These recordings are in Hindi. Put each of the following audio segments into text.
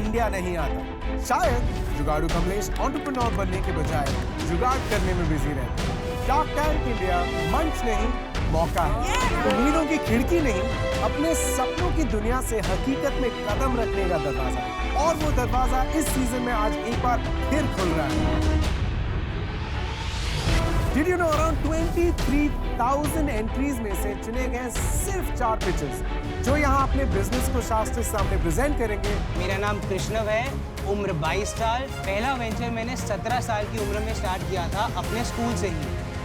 इंडिया नहीं आता। शायद जुगाड़ू कमलेश एंटरप्रेन्योर बनने के बजाय जुगाड़ करने में बिजी रहते हैं। शार्क टैंक इंडिया मंच नहीं, मौका है। उम्मीदों की खिड़की नहीं, अपने सपनों की दुनिया से हकीकत में कदम रखने का दरवाजा है। और वो दरवाजा इस सीजन में आज एक बार फिर खुल रहा है। Did you know around 23,000 entries में से चुने गए सिर्फ 4 पिचेस जो यहाँ अपने बिजनेस को शास्त्र सामने प्रेजेंट करेंगे। मेरा नाम कृष्णव है, उम्र 22 साल। पहला वेंचर मैंने 17 साल की उम्र में स्टार्ट किया था अपने स्कूल से ही,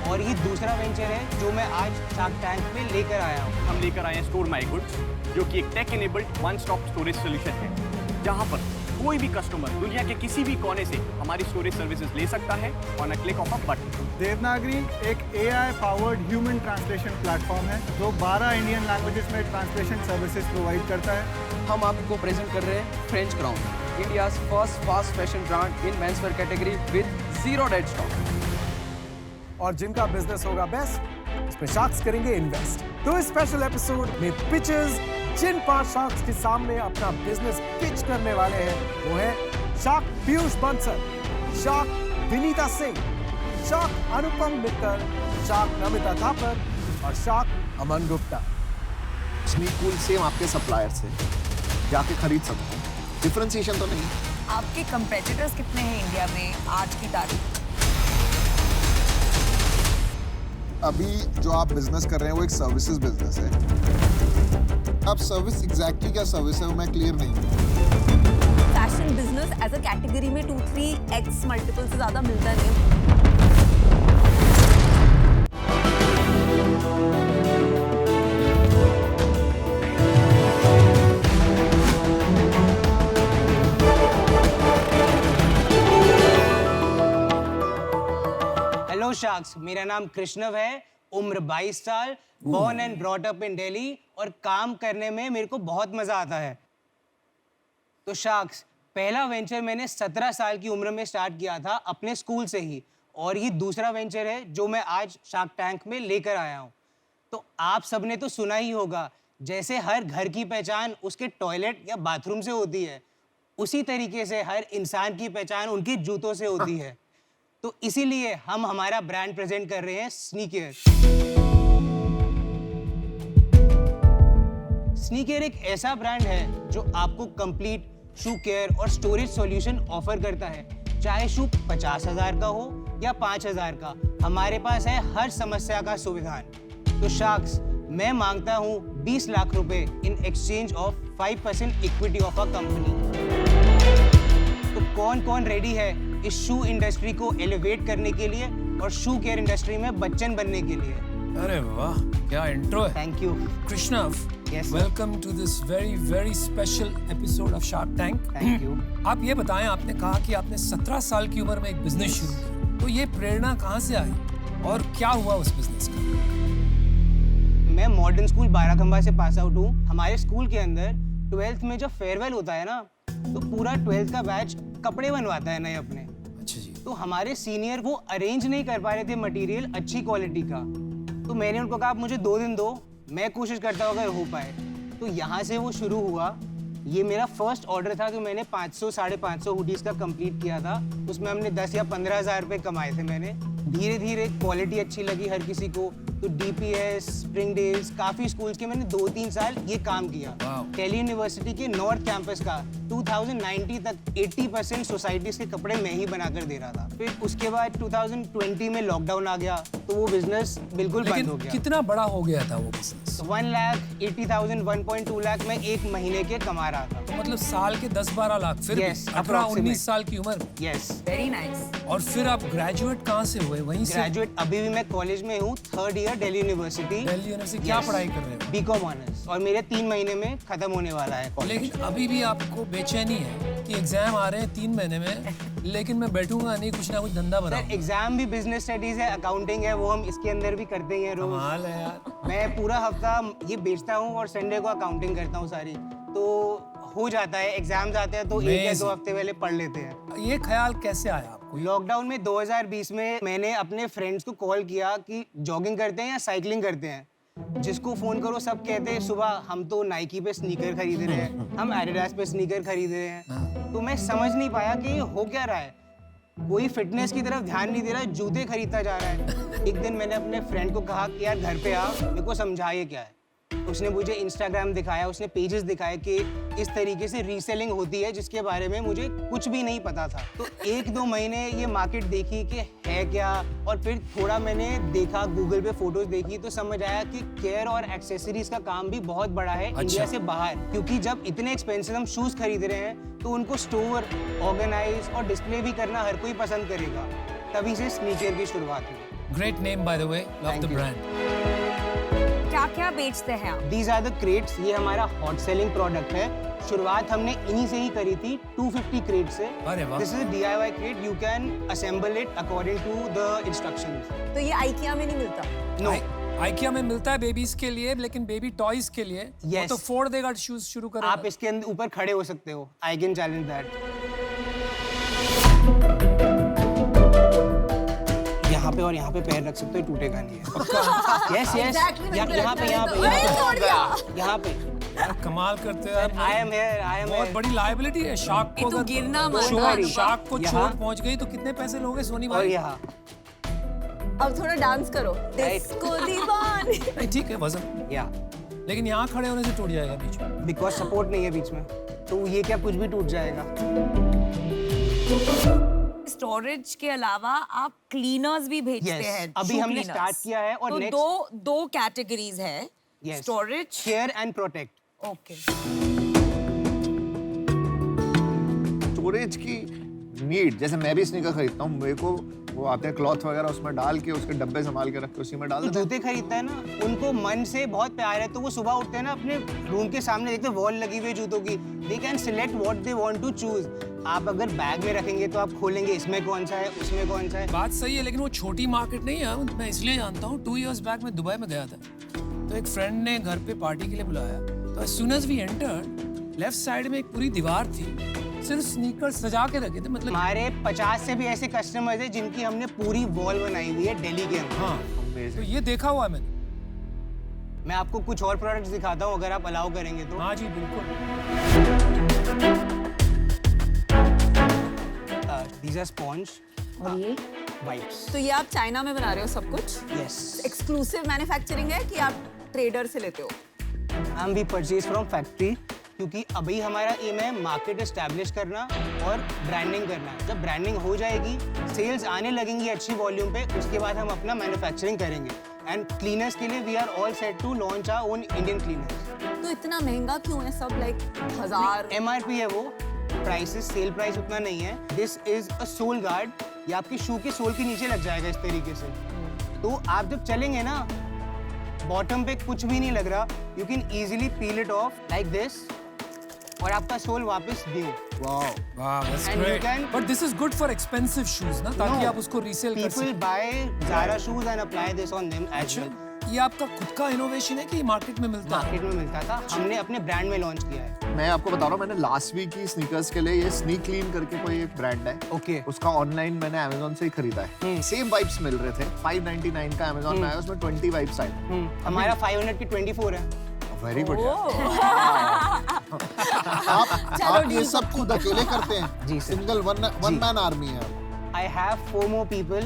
और ये दूसरा वेंचर है जो मैं आज शार्क टैंक में लेकर आया हूँ। हम लेकर आए हैं स्टोर माई गुड्स, जो कि एक tech enabled one stop storage solution है, जहाँ पर कोई भी कस्टमर दुनिया के किसी भी कोने से हमारी स्टोरेज सर्विसेज ले सकता है on a click of a button. Devanagari एक AI powered human translation platform है जो 12 इंडियन लैंग्वेजेस में ट्रांसलेशन सर्विसेज प्रोवाइड करता है। हम आपको प्रेजेंट कर रहे हैं French crown, India's first fast fashion brand in menswear category with 0 dead stock. और जिनका बिजनेस होगा बेस्ट, उसमें शार्क्स करेंगे इन्वेस्ट। तो इस स्पेशल एपिसोड में पिचेस जिन 5 शार्क्स के सामने अपना बिजनेस पिच करने वाले हैं, वो है shark Piyush Bansal, shark Vineeta Singh, shark Anupam Mittal, shark Namita Thapar और शार्क अमन गुप्ता। स्नीकूल सेम आपके सप्लायर से जाके खरीद सकते हैं, डिफरेंशिएशन तो नहीं। आपके कंपेटिटर्स कितने हैं इंडिया में आज की तारीख? अभी जो आप बिजनेस कर रहे हैं वो एक सर्विसेज बिजनेस है। अब सर्विस एग्जैक्टली क्या सर्विस है वो मैं क्लियर नहीं हूँ। Fashion business as a category में 2-3x मल्टीपल से ज्यादा मिलता नहीं। हेलो शार्क्स, मेरा नाम कृष्णव है, उम्र 22 साल, born and brought up in Delhi, और काम करने में मेरे को बहुत मजा आता है। तो शार्क्स, पहला वेंचर मैंने 17 साल की उम्र में स्टार्ट किया था अपने स्कूल से ही, और ये दूसरा वेंचर है जो मैं आज शार्क टैंक में लेकर आया हूँ। तो आप सबने तो सुना ही होगा, जैसे हर घर की पहचान उसके टॉयलेट या बाथरूम से होती है, उसी तरीके से हर इंसान की पहचान उनके जूतों से होती है। तो इसीलिए हम हमारा ब्रांड प्रेजेंट कर रहे हैं स्नीकर। स्नीकर एक ऐसा ब्रांड है जो आपको कंप्लीट शू केयर और स्टोरेज सॉल्यूशन ऑफर करता है। चाहे शू 50,000 का हो या 5,000 का, हमारे पास है हर समस्या का समाधान। तो शार्क्स, मैं मांगता हूँ 20 लाख रुपए in exchange of 5% equity of a company. तो कौन कौन रेडी है इस शू इंडस्ट्री को एलिवेट करने के लिए और शू केयर इंडस्ट्री में बच्चन बनने के लिए? अरे वाह, क्या इंट्रो है। Thank you Krishnav, Yes, sir. Welcome to this very very special episode of shark tank. Thank you. आप ये बताएं, आपने कहा कि आपने 17 साल की उम्र में एक बिजनेस शुरू किया, तो ये प्रेरणा कहाँ से आई और क्या हुआ उस बिजनेस का? मैं मॉडर्न स्कूल बाराखंबा से पास आउट हूँ। हमारे स्कूल के अंदर 12th में जब फेयरवेल होता है ना, तो पूरा 12th का बैच कपड़े बनवाता है नए अपने। अच्छा जी। तो हमारे सीनियर वो अरेंज नहीं कर पा रहे थे मटेरियल अच्छी क्वालिटी का, तो मैंने उनको कहा आप मुझे 2 दिन दो, मैं कोशिश करता हूँ अगर हो पाए। तो यहाँ से वो शुरू हुआ। ये मेरा फर्स्ट ऑर्डर था, तो मैंने 500-550 हुडीज का कंप्लीट किया था। उसमें हमने 10 या 15,000 रुपये कमाए थे मैंने। धीरे धीरे क्वालिटी अच्छी लगी हर किसी को, तो DPS, स्प्रिंग डेज, काफ़ी स्कूल्स के मैंने 2-3 साल ये काम किया। दिल्ली यूनिवर्सिटी के नॉर्थ कैंपस का 2090 तक 80% सोसाइटीज के कपड़े मैं ही बनाकर दे रहा था। फिर उसके बाद 2020 में लॉकडाउन आ गया, तो वो बिजनेस बिल्कुल बंद हो गया। कितना बड़ा हो गया था वो बिजनेस? 1,80,000, 1.2 लाख में एक महीने के कमा रहा था। तो मतलब साल के 10-12 लाख, फिर Yes, 18-19 साल की उम्र में। यस। Very nice. और फिर आप ग्रेजुएट कहाँ से हुए? वहीं से? ग्रेजुएट अभी भी मैं कॉलेज में हूँ, 3rd year Delhi university. Delhi university क्या पढ़ाई कर रहे हो? BCom ऑनर्स, और मेरे 3 महीने में खत्म होने वाला है कॉलेज। लेकिन अभी भी आपको बेचैनी है कि एग्जाम आ रहे हैं 3 महीने में, लेकिन मैं बैठूंगा नहीं, कुछ ना कुछ धंधा सर, बनाऊंगा। एग्जाम भी बिजनेस स्टडीज है, अकाउंटिंग है, वो हम इसके अंदर भी करते हैं रोज। कमाल है यार। मैं पूरा हफ्ता ये बेचता हूँ और संडे को अकाउंटिंग करता हूँ सारी, तो हो जाता है। एग्जाम्स आते हैं तो 1 या 2 हफ्ते पहले पढ़ लेते हैं। ये ख्याल कैसे आया आपको? लॉकडाउन में 2020 में मैंने अपने फ्रेंड्स को कॉल किया कि जॉगिंग करते हैं या साइकिलिंग करते हैं। जिसको फोन करो सब कहते हैं सुबह हम तो नाइकी पे स्नीकर खरीद रहे हैं, हम एडिडास पे स्नीकर खरीद रहे हैं। तो मैं समझ नहीं पाया कि ये हो क्या रहा है। कोई फिटनेस की तरफ ध्यान नहीं दे रहा है, जूते खरीदता जा रहा है। एक दिन मैंने अपने फ्रेंड को कहा कि यार घर पे आ, मेरे को समझा ये क्या है। उसने मुझे इंस्टाग्राम दिखाया, उसने पेजेस दिखाए कि इस तरीके से रीसेलिंग होती है, जिसके बारे में मुझे कुछ भी नहीं पता था। तो 1-2 महीने ये मार्केट देखी कि है क्या, और फिर थोड़ा मैंने देखा, गूगल पे फोटोज देखी, तो समझ आया कि केयर और एक्सेसरीज का काम भी बहुत बड़ा है इंडिया से बाहर। क्योंकि जब इतने एक्सपेंसिव हम शूज खरीद रहे हैं तो उनको स्टोर, ऑर्गेनाइज और डिस्प्ले भी करना हर कोई पसंद करेगा। तभी से स्नीकर की शुरुआत हुई। Great name, by the way. Love Thank the you. brand. क्या क्या बेचते हैं आप? These are the crates, ये हमारा हॉट सेलिंग प्रोडक्ट है। शुरुआत हमने इन्हीं से ही करी थी, 250 क्रेट से। अरे वाह। This is a DIY crate, you can assemble it according to the instructions. तो ये आइकिया में नहीं मिलता? No, IKEA में मिलता है बेबीज के लिए, लेकिन बेबी टॉयज के लिए वो Yes. तो फोड़ देगा शूज शुरू करेगा। आप इसके अंदर ऊपर खड़े हो सकते हो। I can challenge that. यहाँ पे और यहाँ पे पैर रख सकते हो, टूटेगा नहीं है। Yes, yes. Exactly, मेरे को यहाँ पे, लगता यहाँ है पे, तो- यहाँ अरे, तोड़ दिया। पे, यहाँ पे। यार कमाल करते हो आप। I am here, I am बहुत here. बड़ी लायबिलिटी है। शार्क को ये तो अगर गिरना मत। शार्क को यहाँ। चोट पहुंच गई तो कितने पैसे लोगे सोनी और भाई? यहाँ। अब थोड़ा डांस करो। डिस्को दीवानी। नहीं ठीक है वजन, Yeah. लेकिन यहाँ खड़े होने से टूट जाएगा बीच में। Because support नहीं है बीच में, तो ये क्या कुछ भी टूट जाएगा। स्टोरेज के अलावा आप क्लीनर्स भी भेजते Yes, हैं। अभी shoe हमने cleaners। start किया है और तो next- दो कैटेगरीज है। Yes. Storage. Care and protect. Okay. Storage की नीड, जैसे मैं भी स्नीकर खरीदता हूँ, मेरे को वो आते हैं क्लॉथ वगैरह, उसमें डाल के उसके डब्बे संभाल के रख के उसी में डाल तो देते हैं। जूते खरीदता है ना, उनको मन से बहुत प्यार है, तो वो सुबह उठते हैं ना, अपने रूम के सामने देखते हैं वॉल लगी हुई है जूतों की, they can select what they want to choose. आप अगर बैग में रखेंगे तो आप खोलेंगे, इसमें कौन सा है, उसमें कौन सा है। बात सही है, लेकिन वो छोटी मार्केट नहीं है। मैं इसलिए जानता हूँ, 2 years बैक मैं दुबई में गया था, तो एक फ्रेंड ने घर पे पार्टी के लिए बुलाया। तो as soon as we entered, left side में एक पूरी दीवार थी, सिर्फ स्नीकर सजा के रखे थे। मतलब हमारे 50 से भी ऐसे कस्टमर्स हैं जिनकी हमने पूरी वॉल बनाई हुई है दिल्ली के अंदर। हाँ, तो ये देखा हुआ है मैंने। मैं आपको कुछ और प्रोडक्ट्स दिखाता हूँ अगर आप अलाउ करेंगे तो। हाँ जी बिल्कुल। These are sponge और ये? wipes. तो ये आप चाइना में बना रहे हो सब कुछ? Yes. एक्सक्लूसिव मैन्युफैक्चरिंग है कि आप ट्रेडर से लेते हो? हम भी परचेज फ्रॉम फैक्ट्री, क्योंकि अभी हमारा एम है मार्केट एस्टैब्लिश करना और ब्रांडिंग करना। जब ब्रांडिंग हो जाएगी, सेल्स आने लगेंगी अच्छी वॉल्यूम पे, उसके बाद हम अपना मैन्युफैक्चरिंग करेंगे। एंड क्लीनर्स के लिए we are all set to launch our own Indian cleaners. तो इतना महंगा क्यों है सब? लाइक 1000? MRP है वो, प्राइसेस सेल प्राइस उतना नहीं है। This is a sole guard, ये आपके शू के सोल के नीचे लग जाएगा इस तरीके से। तो आप जब चलेंगे ना, बॉटम पे कुछ भी नहीं लग रहा, you can easily peel it of like this, और आपका सोल वापस न्यू। वाओ, वाह, that's And you great. can- But this is good for expensive shoes ना, ताकि No. आप उसको रीसेल कर People सकें। buy Zara shoes and apply this on them as well. ये आपका खुद का इनोवेशन है कि मार्केट में मिलता है? मार्केट में मिलता था, हमने अपने ब्रांड में लॉन्च किया है। मैं आपको बता रहा हूँ, मैंने लास्ट वीक ही स्नीकर्स के लिए ये स्नीक क्लीन करके कोई एक ब्रांड है, ओके। उसका ऑनलाइन मैंने अमेजोन से ही खरीदा है। सेम वाइप्स मिल रहे थे, 599 का अमेजोन में आया, उसमें 20 वाइप्स आए। हमारा 500 की 24 है। वेरी बढ़िया। आप ये सब खुद अकेले करते हैं? जी sir. Single one man army है। I have 4 more people,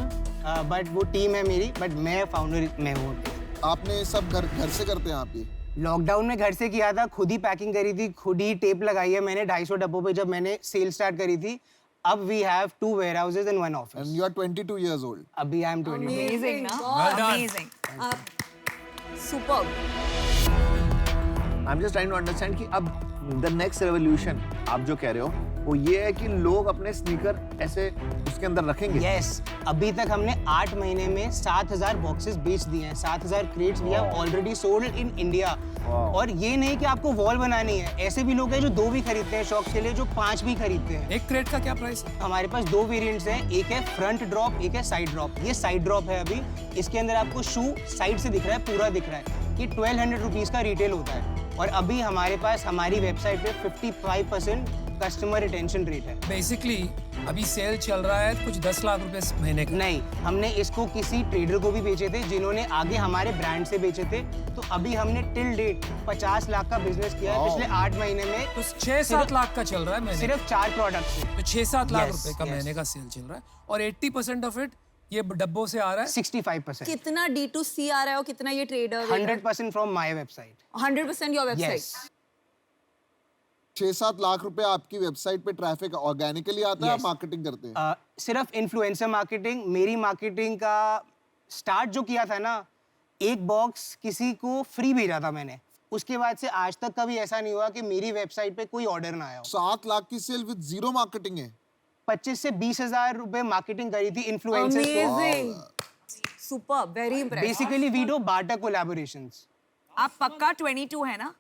but वो टीम है मेरी, बट मैं फाउंडर मैं हूँ। आपने सब घर से करते हैं आप ये? लॉकडाउन में घर से किया था, खुद ही पैकिंग करी थी, खुद ही टेप लगाई है मैंने 250 डब्बों पे जब मैंने सेल स्टार्ट करी थी। अब we have 2 warehouses and 1 office. And you are 22 years old. अभी आई एम 22। Amazing ना? Well done. Amazing. आप superb. I'm just trying to understand कि अब the next revolution आप जो कह रहे हो वो ये है कि लोग अपने स्नीकर ऐसे उसके अंदर रखेंगे। Yes, अभी तक हमने 8 महीने में 7000 बॉक्सेस बेच दिए हैं, 7000 crates we have already sold in India. और ये नहीं कि आपको वॉल बनानी है, ऐसे भी लोग हैं जो 2 भी खरीदते हैं शौक के लिए, जो 5 भी खरीदते हैं। एक क्रेट का क्या प्राइस है? हमारे पास 2 वेरिएंट्स हैं, एक है फ्रंट ड्रॉप, एक है साइड ड्रॉप। ये साइड ड्रॉप है अभी, इसके अंदर आपको शू साइड से दिख रहा है, पूरा दिख रहा है। ये 1200 रुपीज़ का रिटेल होता है, और अभी हमारे पास हमारी वेबसाइट पे 55% कस्टमर रिटेंशन रेट है। बेसिकली अभी सेल चल रहा है कुछ 10 लाख रुपए महीने का। नहीं, हमने इसको किसी ट्रेडर को भी बेचे थे जिन्होंने आगे हमारे ब्रांड से बेचे थे। तो अभी हमने टिल डेट 50 लाख का बिजनेस किया है पिछले 8 महीने में। तो 6-7 लाख का चल रहा है महीने, सिर्फ 4 प्रोडक्ट्स से। तो 6-7 लाख Yes, रुपए का yes. महीने का सेल चल रहा है और 80% ऑफ इट ये डब्बों से आ रहा है। 65%। कितना D2C आ रहा है और कितना ये trader? 100% from my website. 100% your website. Yes. 6-7 lakh रुपए आपकी वेबसाइट पे ट्रैफिक ऑर्गेनिकली आता है, आप Yes. मार्केटिंग करते हैं? सिर्फ इन्फ्लुएंसर मार्केटिंग। मेरी मार्केटिंग का स्टार्ट जो किया था ना, एक बॉक्स किसी को फ्री भेजा था मैंने। उसके बाद से आज तक कभी ऐसा नहीं हुआ कि मेरी वेबसाइट पे कोई ऑर्डर ना आया हो। 7 लाख की सेल विद जीरो मार्केटिंग है। 25 से 20 हजार रुपए मार्केटिंग करी थी इन्फ्लुएंसर्स को। Amazing, super, very impressive. Basically we do barter collaborations. आप पक्का 22 है ना?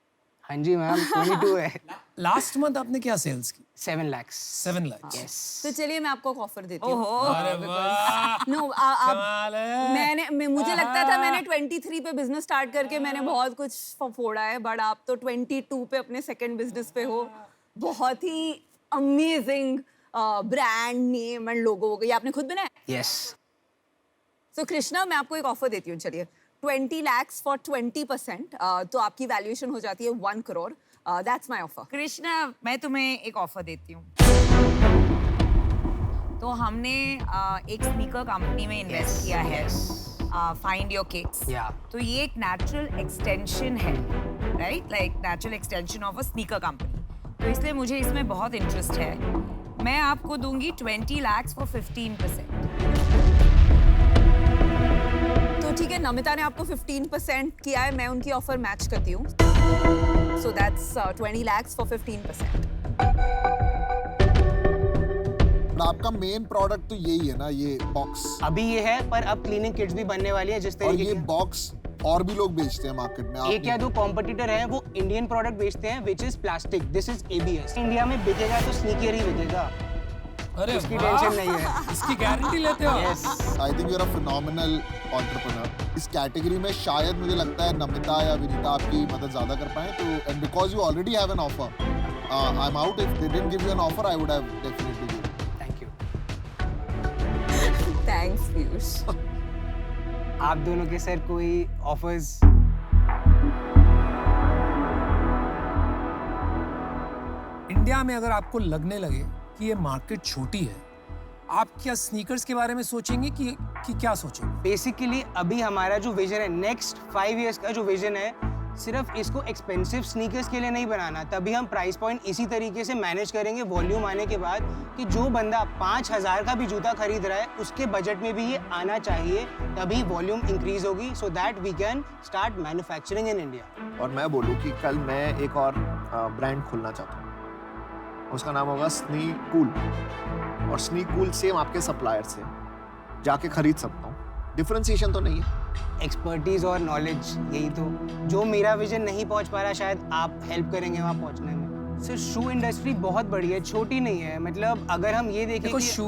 हाँ जी मैम, 22 है। लास्ट मंथ आपने क्या सेल्स की? 7 lakhs। 7 लाख। तो चलिए मैं आपको एक ऑफर देती हूँ। अरे वाह, नो, कमाल है। मुझे लगता था मैंने 23 पे बिजनेस स्टार्ट करके मैंने बहुत कुछ फोड़ा है, बट आप तो 22 पे अपने सेकंड बिजनेस पे हो। बहुत ही amazing brand name and logo, ये आपने खुद बनाया? यस। सो कृष्णा, मैं आपको एक ऑफर देती हूँ। चलिए 20 lakhs फॉर 20%, तो आपकी वैल्यूएशन हो जाती है 1 crore। That's my offer. Krishna, मैं तुम्हें एक ऑफर देती हूँ। तो हमने एक स्नीकर कंपनी में इन्वेस्ट किया है, फाइंड योर किक्स। Yeah. तो ये एक नेचुरल एक्सटेंशन है, right? Like natural extension of a sneaker company. तो इसलिए मुझे इसमें बहुत इंटरेस्ट है। मैं आपको दूंगी 20 lakhs फॉर 15%। तो ठीक है, नमिता ने आपको 15% किया है, मैं उनकी ऑफर मैच करती हूँ। So that's 20 lakhs for 15%। आपका मेन प्रोडक्ट तो यही है ना, ये बॉक्स? अभी ये है, पर अब क्लीनिंग किट्स भी बनने वाली है जिस और तरीके ये की। बॉक्स और भी लोग बेचते हैं मार्केट में? आप एक या दो कॉम्पिटिटर हैं, वो इंडियन प्रोडक्ट बेचते हैं, which is plastic. This is ABS। India में बिकेगा तो स्नीकर ही बिकेगा, अरे उसकी वाह, टेंशन नहीं है। इसकी गारंटी लेते हो? Yes. I think you are a phenomenal entrepreneur. इस कैटेगरी में शायद मुझे लगता है नमिता या विनीता आपकी मदद ज्यादा कर पाए। तो and because you already have an offer, I am out. If they didn't give you an offer, I would have definitely given. Thank you. Thanks Piyush. आप दोनों के सर कोई ऑफर्स? इंडिया में अगर आपको लगने लगे कि ये मार्केट छोटी है, आप क्या स्नीकर्स के बारे में सोचेंगे कि क्या सोचेंगे? बेसिकली अभी हमारा जो विजन है, नेक्स्ट 5 years का जो विजन है, सिर्फ इसको एक्सपेंसिव स्नीकर्स के लिए नहीं बनाना। तभी हम प्राइस पॉइंट इसी तरीके से मैनेज करेंगे वॉल्यूम आने के बाद, कि जो बंदा 5000 का भी जूता खरीद रहा है उसके बजट में भी ये आना चाहिए, तभी वॉल्यूम इंक्रीज होगी, so that we can start manufacturing in India. और मैं बोलूँ कि कल मैं एक और ब्रांड खोलना चाहता हूँ, उसका नाम होगा स्नीकूल। और स्नीकूल सेम आपके सप्लायर से जाके खरीद सकता हूँ। डिफरेंशिएशन तो नहीं है, एक्सपर्टीज और नॉलेज, यही तो जो मेरा विजन नहीं पहुंच पा रहा, शायद आप हेल्प करेंगे वहां पहुंचने में। सर शू इंडस्ट्री बहुत बड़ी है, छोटी नहीं है। मतलब अगर हम ये देखें देखो, कि शू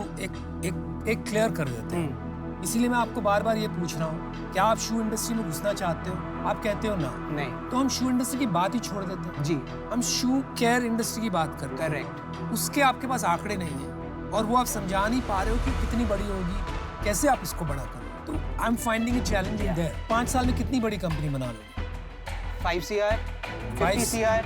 एक क्लियर कर देते हैं, इसीलिए मैं आपको बार बार ये पूछ रहा हूँ, क्या आप शू इंडस्ट्री में घुसना चाहते हो? आप कहते हो ना, नहीं, तो हम शू इंडस्ट्री की बात ही छोड़ देते हैं। जी हम शू केयर इंडस्ट्री की बात करते हैं। करेक्ट। उसके आपके पास आंकड़े नहीं है और वो आप समझा नहीं पा रहे हो कि कितनी बड़ी होगी, कैसे आप इसको बड़ा करो। तो I am finding it challenging there. 5 साल में कितनी बड़ी कंपनी बना लोगे? 5 CR 50 CR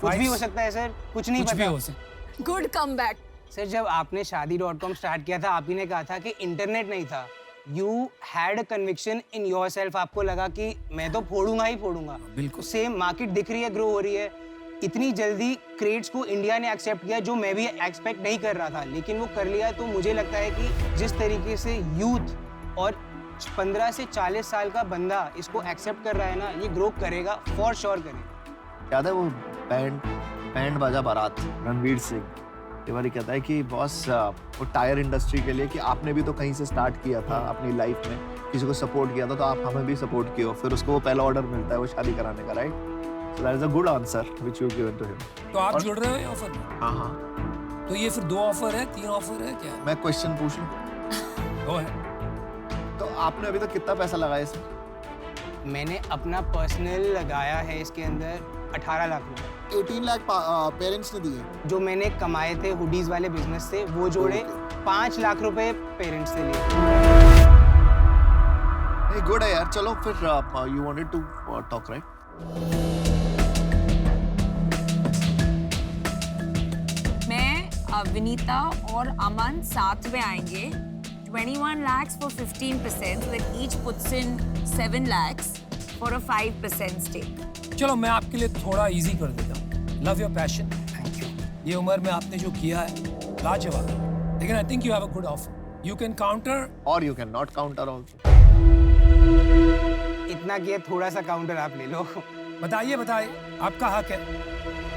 कुछ भी हो सकता है सर, कुछ नहीं कुछ भी पता। हो सकता। Good comeback. सर जब आपने शादी.com स्टार्ट किया था, आप ही ने कहा था कि इंटरनेट नहीं था। You had a conviction in yourself. आपको लगा कि मैं तो फोड़ूंगा ही फोड़ूंगा। बिल्कुल। सेम मार्केट दिख रही है, ग्रो हो रही है। इतनी जल्दी क्रेट्स को इंडिया ने एक्सेप्ट किया, जो मैं भी एक्सपेक्ट नहीं कर रहा था, लेकिन वो कर लिया। तो मुझे लगता है कि जिस तरीके से यूथ और 15 से 40 साल का बंदा इसको एक्सेप्ट कर रहा है ना, ये ग्रो करेगा, फॉर श्योर करेगा। याद है वो बैंड बाजा बारात, रणवीर सिंह ये वाली कहता है कि बॉस वो टायर इंडस्ट्री के लिए, कि आपने भी तो कहीं से स्टार्ट किया था अपनी लाइफ में, किसी को सपोर्ट किया था, तो आप हमें भी सपोर्ट किया, फिर उसको वो पहला ऑर्डर मिलता है वो शादी कराने का, right? So that is a good answer which you given to him. तो आप जुड़ रहे हो ये ऑफर में? हाँ हाँ। तो ये फिर 2 ऑफर है, 3 ऑफर है, क्या है? मैं क्वेश्चन पूछ लूँ? दो है। तो आपने अभी तक कितना पैसा लगाया इसमें? मैंने अपना पर्सनल लगाया है इसके अंदर 18 लाख रुपए। 18 लाख पेरेंट्स ने दिए? जो मैंने कमाए थे हुडीज वाले बिजनेस से वो जोड़े, 5 लाख रुपए पेरेंट्स से लिए। नहीं गुड है यार। चलो फिर you wanted to talk right? मैं विनीता और अमन साथ में आएंगे। 21 lakhs for 15%, so that each puts in 7 lakhs for a 5% stake. चलो मैं आपके लिए थोड़ा इजी कर देता हूँ। Love your passion. Thank you. ये उम्र में आपने जो किया है लाजवाब, लेकिन I think you have a good offer. You can counter और you can not counter also. इतना किया, थोड़ा सा काउंटर आप ले लो। बताइए बताइए, आपका हक है।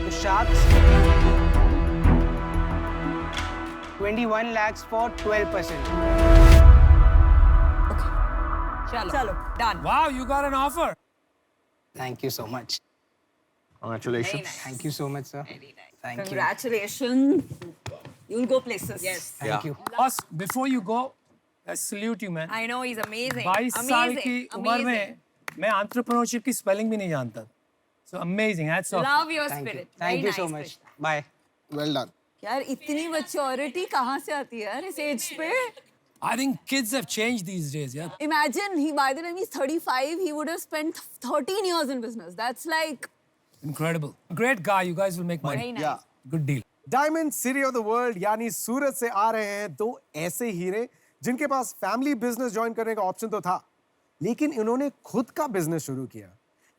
तो शार्क्स 21 lakhs for 12%। चलो done. Wow, you got an offer. Thank you so much. Congratulations. Thank you so much, sir. Thank you. Congratulations. You'll go places. Yes. Thank you. बस before you go, I salute you man. I know he's amazing. 22 साल Amazing. की उम्र में Amazing. मैं एंटरप्रेन्योरशिप की स्पेलिंग भी नहीं जानता। So amazing, hats off. Love your Thank you. spirit. Thank Very you so nice, much. Bye. Well done. यार इतनी मैच्योरिटी कहाँ से आती है यार इस एज पे? I think kids have changed these days, yeah. Imagine by the time he's 35, he would have spent 13 years in business. That's like Incredible. Great guy, you guys will make money. Very nice. Yeah. Good deal. Diamond city of the world यानी सूरत से आ रहे हैं दो ऐसे हीरे जिनके पास फैमिली बिजनेस ज्वाइन करने का ऑप्शन तो था, लेकिन इन्होंने खुद का बिजनेस शुरू किया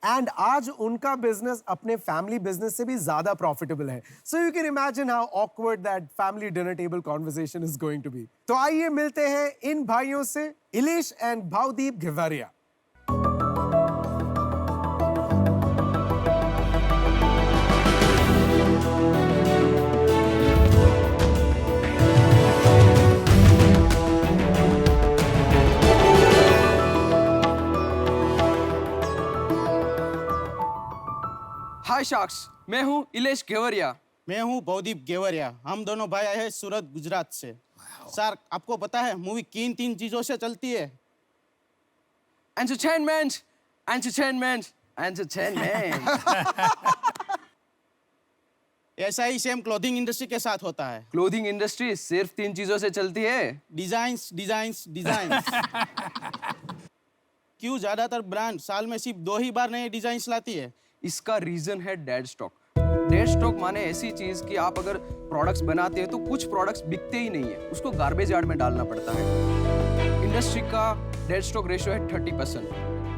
एंड आज उनका बिजनेस अपने फैमिली बिजनेस से भी ज्यादा प्रॉफिटेबल है। So you can imagine how awkward that family dinner table conversation is going to be. तो आइए मिलते हैं इन भाइयों से, इलेश एंड भावदीप घेवरिया। हाय शार्क्स, मैं हूँ इलेश घेवरिया। मैं हूँ भवदीप घेवरिया। हम दोनों भाई आए हैं सूरत गुजरात से। सर आपको पता है मूवी किन 3 चीजों से चलती है? Entertainment, entertainment, entertainment. ऐसा ही सेम क्लोथिंग इंडस्ट्री के साथ होता है। क्लोथिंग इंडस्ट्री सिर्फ 3 चीजों से चलती है। Designs, designs, designs. क्यों ज्यादातर ब्रांड साल में सिर्फ 2 ही बार नए डिजाइन्स लाती है? इसका रीजन है डेड स्टॉक। डेड स्टॉक माने ऐसी चीज कि आप अगर प्रोडक्ट्स बनाते हैं तो कुछ प्रोडक्ट्स बिकते ही नहीं है, उसको गार्बेज यार्ड में डालना पड़ता है। इंडस्ट्री का डेड स्टॉक रेशियो है 30%।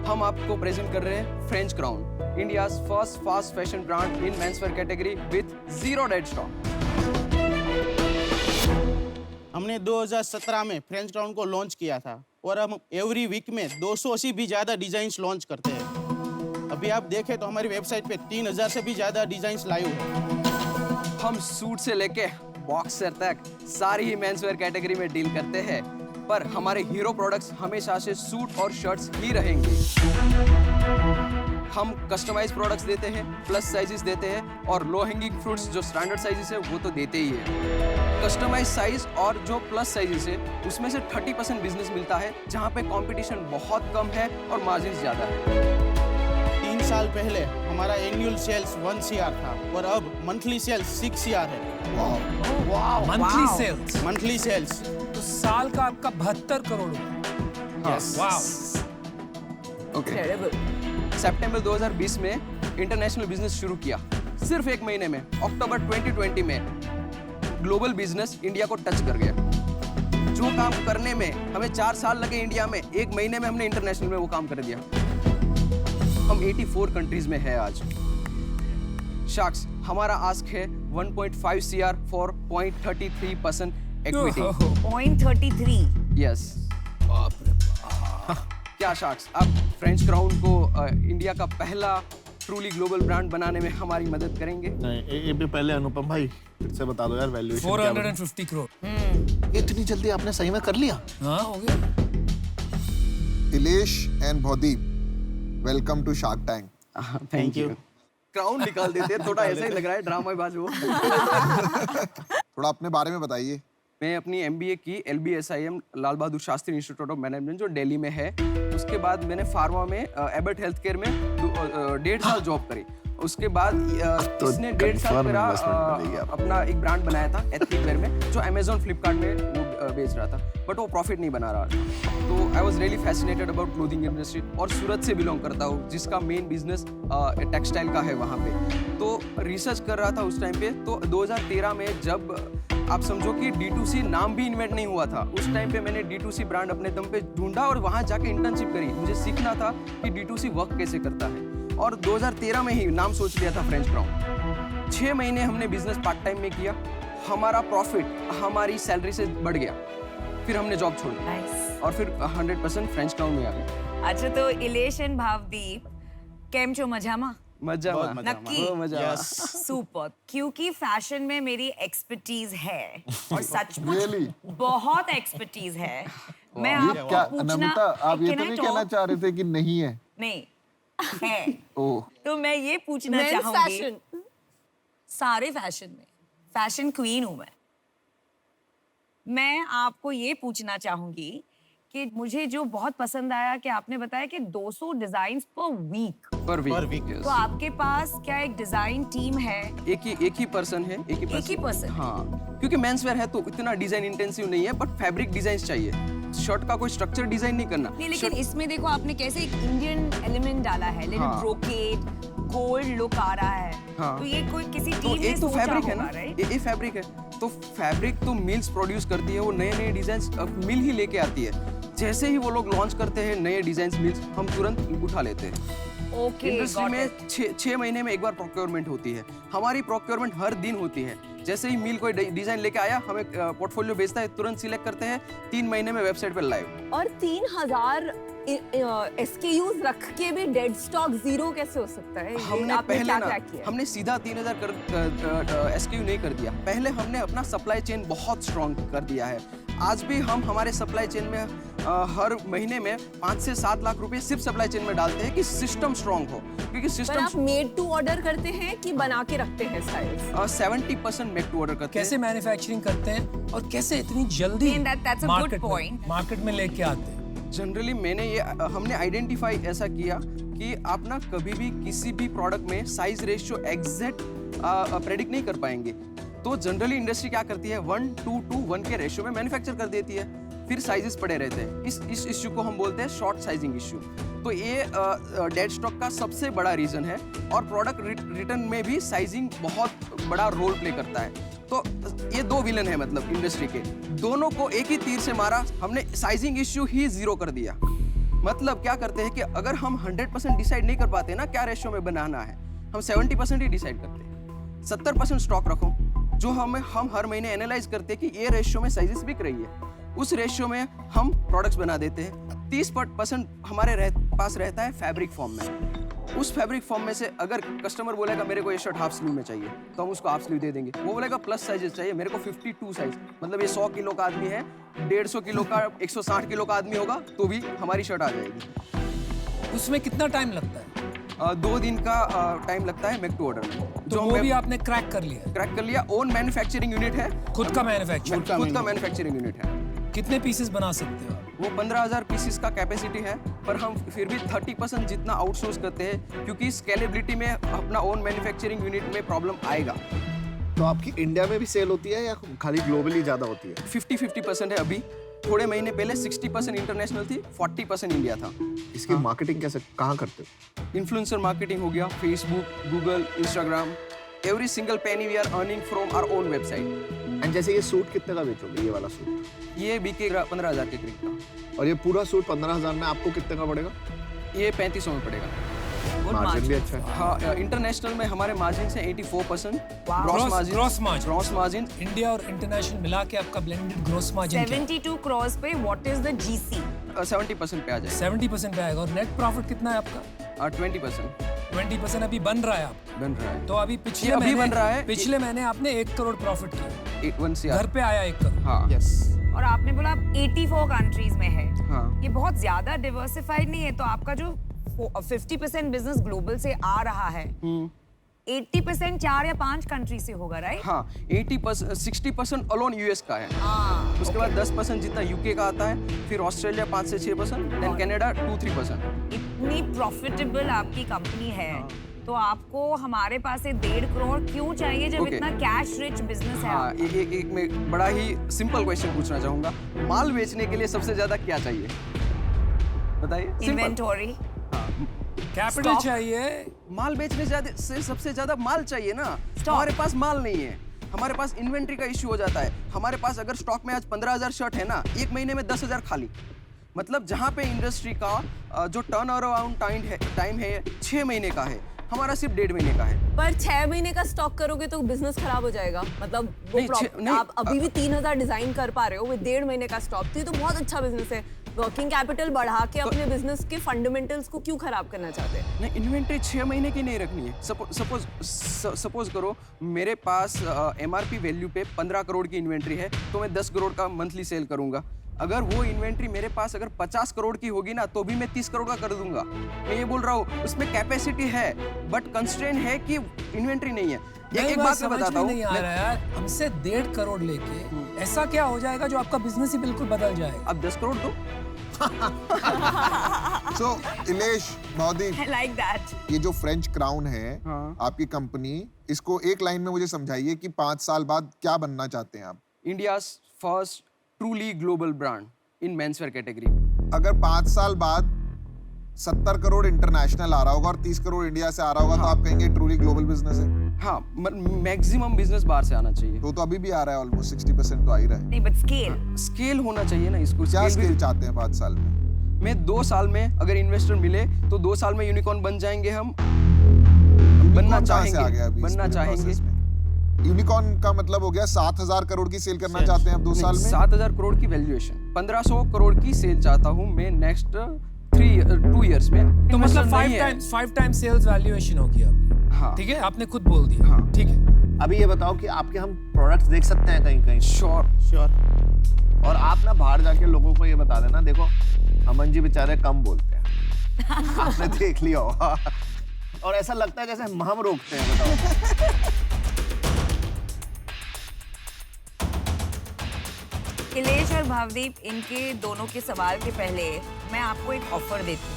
हम आपको प्रेजेंट कर रहे हैं French crown, India's first fast fashion brand in menswear category with 0 dead stock. हमने 2017 में फ्रेंच क्राउन को लॉन्च किया था और हम एवरी वीक में 200 से भी ज्यादा डिजाइन्स लॉन्च करते हैं। अभी आप देखें तो हमारी वेबसाइट पे 3000 से भी ज्यादा डिजाइन्स लाइव है। हम सूट से लेके बॉक्सर तक सारी ही मेंसवेयर कैटेगरी में डील करते हैं, पर हमारे हीरो प्रोडक्ट्स हमेशा से सूट और शर्ट्स ही रहेंगे। हम कस्टमाइज प्रोडक्ट्स देते हैं, प्लस साइजेस देते हैं और लो हैंगिंग फ्रूट्स जो स्टैंडर्ड साइजेस है वो तो देते ही है। कस्टमाइज साइज और जो प्लस साइजेस है उसमें से 30% बिजनेस मिलता है, जहाँ पे कंपटीशन बहुत कम है और मार्जिन ज्यादा है। 3 साल पहले हमारा एनुअल सेल्स 1 CR था और अब मंथली सेल्स 6 CR है। मंथली सेल्स, मंथली सेल्स तो साल का आपका 72 करोड़ रुपए। Wow, okay. सितंबर 2020 में इंटरनेशनल बिजनेस शुरू किया। सिर्फ 1 महीने में अक्टूबर 2020 में ग्लोबल बिजनेस इंडिया को टच कर गया। जो काम करने में हमें 4 साल लगे इंडिया में, 1 महीने में हमने इंटरनेशनल में वो काम कर दिया। हम 84 कंट्रीज में है आज। शार्क्स, हमारा आस्क है 1.5 CR फॉर 0.33% इक्विटी। 0.33। यस। क्या शार्क्स, आप फ्रेंच क्राउन को इंडिया का पहला ट्रूली ग्लोबल ब्रांड बनाने में हमारी मदद करेंगे? नहीं, ये भी पहले अनुपम भाई फिर से बता दो यार वैल्यूएशन 450 करोड़। इतनी जल्दी आपने सही में कर लिया? हाँ, हो गया। Ilesh and Bhavdeep, welcome to Shark tank. Thank you. Crown निकाल देते हैं, थोड़ा ऐसा ही लग रहा है ड्रामाबाज वो। थोड़ा अपने बारे में बताइए। मैं अपनी MBA की LBSIM Lal Bahadur Shastri institute of management जो दिल्ली में है। उसके बाद मैंने फार्मा में एबर्ट हेल्थ केयर में 1.5 साल जॉब करी उसके बाद तो इसने 1.5 साल confirm मेरा investment मिलेगी आपको। अपना एक ब्रांड बनाया था एथनिक वेयर में, जो अमेजोन फ्लिपकार्ट में वो बेच रहा था, बट वो प्रॉफिट नहीं बना रहा था। तो I was really fascinated about clothing industry, और सूरत से बिलोंग करता हूँ, जिसका मेन बिजनेस टेक्सटाइल का है वहाँ पे। तो रिसर्च कर रहा था उस टाइम पे। तो 2013 में जब आप समझो कि D2C नाम भी इन्वेंट नहीं हुआ था, उस टाइम पे मैंने D2C ब्रांड अपने दम पे ढूंढा और वहाँ जाके इंटर्नशिप करी। मुझे सीखना था कि D2C वर्क कैसे करता है, और 2013 में ही नाम सोच लिया था फ्रेंच क्राउन। 6 महीने हमने बिजनेस पार्ट टाइम में किया, हमारा प्रॉफिट हमारी सैलरी से बढ़ गया। फिर हमने जॉब छोड़ दी Nice. और फिर 100% फ्रेंच क्राउन में आ गए। अच्छा, तो इलेशन भावदीप केम छो मजामा? मजा बहुत आया। मजा नक्की? आया। मजा Yes. सुपर, क्योंकि फैशन में मेरी एक्सपर्टीज है, और सचमुच Really? बहुत एक्सपर्टीज है। मैं ये आपको क्या पूछना, नमिता, आप ये Can तो I नहीं talk? कहना चाह रहे थे कि नहीं है? नहीं है। ओह, तो मैं ये पूछना Men's चाहूंगी, fashion. सारे फैशन में फैशन क्वीन हूं मैं आपको ये पूछना चाहूंगी कि मुझे जो बहुत पसंद आया कि आपने बताया कि 200 डिजाइन पर वीक। पर Per वीक week. तो आपके पास क्या एक डिजाइन टीम है? एक ही पर्सन है, एक ही person? हाँ, क्योंकि मेंस वेयर है तो इतना डिजाइन इंटेंसिव नहीं है, बट फैब्रिक डिजाइन चाहिए। शर्ट का कोई स्ट्रक्चर डिजाइन नहीं करना। नहीं, लेकिन इसमें देखो आपने कैसे एक इंडियन एलिमेंट डाला है, लेकिन हाँ। ब्रोकेड गोल्ड लुक आ रहा है। हाँ। तो ये कोई किसी तो टीम ने एक तो सोचा फैब्रिक है ना, होगा, right? ये फैब्रिक है। तो फैब्रिक तो मिल्स प्रोड्यूस करती है, वो नए नए डिजाइन मिल ही लेके आती है। जैसे ही वो लोग लॉन्च करते हैं नए डिजाइन मिल्स, हम तुरंत उठा लेते हैं। Okay, इंडस्ट्री got में it. 6 महीने में एक बार प्रोक्योरमेंट होती है। हमारी प्रोक्योरमेंट हर दिन होती है। जैसे ही मिल कोई डिजाइन लेके आया, हमें पोर्टफोलियो भेजता है, तुरंत सिलेक्ट करते हैं, 3 महीने में वेबसाइट पर लाइव। और 3000 SKUs रख के भी डेड स्टॉक जीरो कैसे हो सकता है? ये हमने आपने पहले क्या ना crack किया? हमने सीधा 3000 SKU नहीं कर दिया। पहले हमने अपना सप्लाई चेन बहुत स्ट्रॉन्ग कर दिया है। आज भी हम हमारे सप्लाई चेन में हर महीने में 5 से 7 लाख रुपए सिर्फ सप्लाई चेन में डालते हैं कि सिस्टम स्ट्रॉन्ग हो, क्योंकि पर सिस्टम आप मेड टू ऑर्डर करते हैं कि बना के रखते हैं स्टाइल्स? 70% मेक टू ऑर्डर करते कैसे हैं। मैन्युफैक्चरिंग करते हैं और कैसे इतनी जल्दी That's a good point. Market में लेके आते हैं? जनरली हमने आइडेंटिफाई ऐसा किया कि आप ना कभी भी किसी भी प्रोडक्ट में साइज रेशियो एग्जैक्ट प्रेडिक्ट नहीं कर पाएंगे। तो जनरली इंडस्ट्री क्या करती है, 1:1 के रेशियो में मैन्युफैक्चर कर देती है, फिर साइजेस पड़े रहते हैं। इस इश्यू को हम बोलते हैं शॉर्ट साइजिंग इश्यू। तो ये डेड स्टॉक का सबसे बड़ा रीजन है, और प्रोडक्ट रिटर्न में भी साइजिंग बहुत बड़ा रोल प्ले करता है। तो ये 2 विलन है मतलब इंडस्ट्री के, दोनों को एक ही तीर से मारा हमने, साइजिंग इश्यू ही जीरो कर दिया। मतलब क्या करते हैं कि अगर हम 100% डिसाइड नहीं कर पाते ना क्या रेशियो में बनाना है, हम 70% ही डिसाइड करते हैं। 70% स्टॉक रखो, जो हम हर महीने एनालाइज करते हैं कि ये रेशियो में साइजेस बिक रही है, उस रेशियो में हम प्रोडक्ट्स बना देते हैं। 30% हमारे पास रहता है फैब्रिक फॉर्म में। उस फैब्रिक फॉर्म में से अगर कस्टमर बोलेगा मेरे को ये शर्ट हाफ स्लीव में चाहिए, तो हम उसको हाफ स्लीव दे देंगे। वो बोलेगा प्लस साइजेस चाहिए, मेरे को 52 साइज, मतलब ये 100 किलो का आदमी है, 150 किलो का 160 किलो का आदमी होगा तो भी हमारी शर्ट आ जाएगी। उसमें कितना टाइम लगता है? 2 दिन का टाइम लगता है मेक टू ऑर्डर में। तो वो भी आपने क्रैक कर लिया? क्रैक कर लिया। ओन मैन्युफैक्चरिंग यूनिट है, खुद का मैन्युफैक्चर? खुद का मैन्युफैक्चरिंग यूनिट है। कितने पीसेस बना सकते हो? वो 15,000 पीसेस का कैपेसिटी है, पर हम फिर भी 30% जितना आउटसोर्स करते हैं, क्योंकि स्केलेबिलिटी में अपना ओन मैन्युफैक्चरिंग यूनिट में प्रॉब्लम आएगा। तो आपकी इंडिया में भी सेल होती है या खाली ग्लोबली ज्यादा होती है? 50-50% है अभी। थोड़े महीने पहले 60% इंटरनेशनल थी, 40% इंडिया था। इसकी मार्केटिंग कैसे कहाँ करते हो? इन्फ्लुएंसर मार्केटिंग हो गया, Facebook, Google, Instagram. Every single penny we are earning from our own website. And जैसे ये सूट कितने का बेचोगे, ये वाला सूट? ये बिकेगा 15,000 के करीब का। और ये पूरा सूट 15,000 में आपको कितने का पड़ेगा? ये 3500 में पड़ेगा। मार्जिन भी अच्छा है। हाँ, इंटरनेशनल में हमारे मार्जिन से 84%। ग्रॉस मार्जिन इंडिया और इंटरनेशनल मिला के आपका ब्लेंडेड ग्रॉस मार्जिन 72 crores पे व्हाट इज द GC? 70% पे आ जाएगा। 70% पे आएगा। और नेट प्रॉफिट कितना है आपका? 20%। 20% अभी बन रहा है आपका? बन रहा है। तो अभी ये अभी बन रहा है। पिछले महीने आपने 1 करोड़ प्रॉफिट किया, 1 CR घर पे आया 1 करोड़। हाँ, यस। और आपने बोला आप 84 कंट्रीज में है। हाँ। ये बहुत ज्यादा डिवर्सिफाइड नहीं है, तो आपका जो 50% बिजनेस ग्लोबल से आ रहा है, 80% 4 या 5 कंट्री से होगा, राइट? हाँ, 60% अलोन यूएस का है। उसके बाद 10% जितना यूके का आता है, फिर ऑस्ट्रेलिया 5 से 6%, देन कनाडा 2-3%। इतनी प्रॉफिटेबल आपकी कंपनी है तो आपको हमारे पास से 1.5 करोड़ क्यों चाहिए जब Okay. इतना कैश रिच बिजनेस है? हाँ, एक मैं बड़ा ही सिंपल क्वेश्चन पूछना चाहूंगा। माल बेचने के लिए सबसे ज्यादा क्या चाहिए? बताइए। Simple. Inventory, capital Stock. चाहिए। माल बेचने से सबसे ज्यादा माल चाहिए ना। हमारे पास माल नहीं है, हमारे पास इन्वेंट्री का इश्यू हो जाता है। हमारे पास अगर स्टॉक में आज 15,000 शर्ट है ना, एक महीने में 10,000 खाली। मतलब जहाँ पे इंडस्ट्री का जो टर्न अराउंड टाइम है 6 महीने का है, हमारा सिर्फ 1.5 महीने का है। पर 6 महीने का स्टॉक करोगे तो बिजनेस खराब हो जाएगा। मतलब वो नहीं, आप अभी भी 3,000 डिजाइन कर पा रहे हो विद 1.5 महीने का स्टॉक, तो ये तो बहुत अच्छा बिजनेस है। वर्किंग कैपिटल बढ़ा के अपने बिजनेस के फंडामेंटल्स को क्यों खराब करना चाहते हैं? नहीं, इन्वेंट्री 6 महीने की नहीं रखनी है। सपोज करो मेरे पास MRP वैल्यू पे 15 करोड़ की इन्वेंट्री है, तो मैं 10 करोड़ का मंथली सेल करूंगा। अगर वो इन्वेंट्री मेरे पास अगर 50 करोड़ की होगी ना, तो भी मैं 30 करोड़ का कर दूंगा। मैं ये बोल रहा हूँ, उसमें कैपेसिटी है, बट कंस्ट्रेंट है कि इन्वेंट्री नहीं है। एक बात मैं बताता हूँ, नहीं आ रहा यार, हमसे 1.5 करोड़ लेके ऐसा क्या हो जाएगा जो आपका बिजनेस ही बिल्कुल बदल जाएगा? अब 10 करोड़ दो। So, Ilesh Modi, I like that. ये जो फ्रेंच क्राउन है, आपकी कंपनी, इसको एक लाइन में मुझे समझाइए कि 5 साल बाद क्या बनना चाहते हैं आप? India's first truly global brand इन मेंसवेयर कैटेगरी। अगर 5 साल बाद 70 करोड़ इंटरनेशनल आ रहा होगा और 30 करोड़ इंडिया से आ रहा होगा, तो आप कहेंगे ट्रूली ग्लोबल बिजनेस है? हाँ, मैक्सिमम बिजनेस बाहर से आना चाहिए। तो अभी भी आ रहा है, ऑलमोस्ट 60% तो आ ही रहा है। नहीं, बट स्केल, स्केल होना चाहिए ना इसको। क्या स्केल चाहते हैं 5 साल में? मैं 2 साल में अगर इन्वेस्टर मिले तो 2 साल में यूनिकॉर्न बन जाएंगे हम। बनना चाहेंगे। यूनिकॉर्न का मतलब हो गया 7,000 करोड़ की सेल करना चाहते हैं आप 2 साल में? 7,000 करोड़ की वैल्यूएशन, 1,500 करोड़ की सेल चाहता हूँ मैं नेक्स्ट 2 इयर्स में। तो मतलब 5 टाइम्स सेल्स वैल्यूएशन होगी आपकी। हाँ। ठीक है, आपने खुद बोल दिया। हाँ। ठीक है। अभी ये बताओ कि आपके हम प्रोडक्ट्स देख सकते हैं कहीं? श्योर। और आप ना बाहर जाके लोगों को ये बता देना, देखो अमन जी बेचारे कम बोलते हैं। आपने देख लिया होगा। और ऐसा लगता है जैसे हम रोकते हैं। बताओ। इलेश और भावदीप, इनके दोनों के सवाल के पहले मैं आपको एक ऑफर देती हूँ।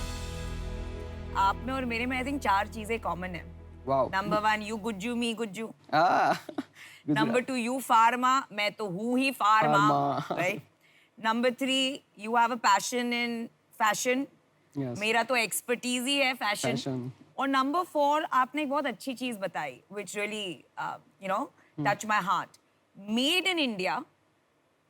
आप में और मेरे में आई थिंक 4 चीजें कॉमन है। Wow. Number 1, you Gujju, me Gujju. Ah, number 2, you pharma, मैं तो हूँ ही pharma, right? Number 3, you have a passion in fashion. मेरा तो एक्सपर्टीज ही है फैशन। और नंबर 4, आपने एक बहुत अच्छी चीज बताई which really touch my heart. Made in India,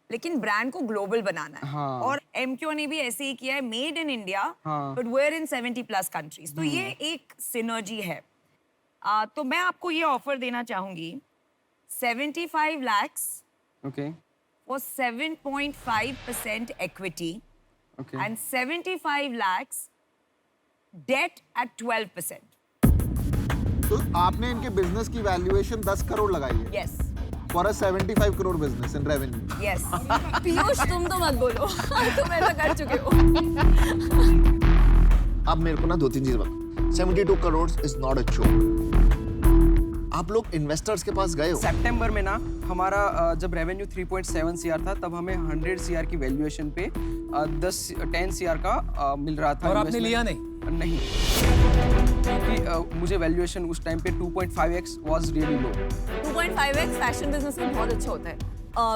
लेकिन ब्रांड को ग्लोबल बनाना है। हाँ। और MQ ने भी ऐसे ही किया है, made in India but wear in 70+ countries. तो ये एक सिनर्जी है। तो मैं आपको ये ऑफर देना चाहूंगी, 75 lakhs Okay. for 7.5% equity Okay. and 75 lakhs debt at 12%. तो आपने इनके बिजनेस की वैल्यूएशन 10 करोड़ लगाई है Yes. For a 75 crore business in revenue. Yes. Piyush, तुम तो मत बोलो। तुम ऐसा कर चुके हो। अब मेरे को ना 2-3 चीज बताओ। 72 crore is not a joke. आप लोग इन्वेस्टर्स के पास गए हो? सितंबर में ना हमारा जब रेवेन्यू 3.7 CR था, तब हमें 100 CR की वैल्यूएशन पे 10 CR का मिल रहा था। और आपने लिया नहीं? नहीं, क्योंकि मुझे वैल्यूएशन उस टाइम पे 2.5x was really low. 2.5x fashion business में बहुत अच्छा होता है।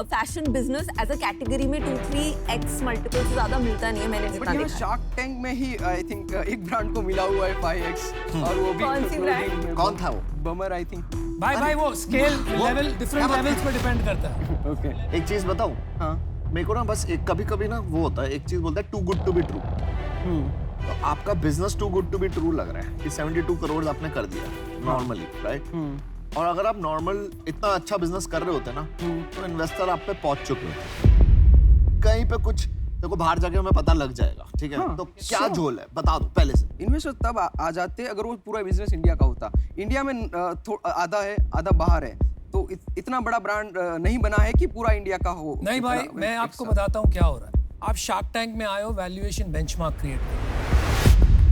Fashion business as a category में 2-3x मल्टीपल से ज्यादा मिलता नहीं है, मैंने जितना देखा है। शार्क टैंक में ही आई थिंक एक ब्रांड को मिला हुआ है 5x, और वो भी कौन सी ब्रांड? कौन था वो? Bummer I think. भाई वो स्केल लेवल डिफरेंट लेवल्स पे डिपेंड करता है। ओके। एक चीज बताऊं? हाँ। मेरे को ना बस एक कभी-कभी ना वो होता है, एक चीज बोलता है too good to be true. तो आपका business too good to be true लग रहा है कि 72 करोड़ आपने कर दिया नॉर्मली, राइट? और अगर आप नॉर्मल इतना अच्छा बिजनेस कर रहे होते ना, तो इन्वेस्टर आप पे पहुंच चुके होते। कहीं पे कुछ देखो बाहर जाके हमें पता लग जाएगा, ठीक है? तो क्या झोल है बता दो पहले से। इन्वेस्टर तब आ जाते अगर वो पूरा बिजनेस इंडिया का होता। इंडिया में आधा है, आधा बाहर है, तो इतना बड़ा ब्रांड नहीं बना है कि पूरा इंडिया का हो। नहीं भाई, मैं आपको बताता हूँ क्या हो रहा है। आप शार्क टैंक में आए हो वैल्यूएशन बेंचमार्क क्रिएट करने।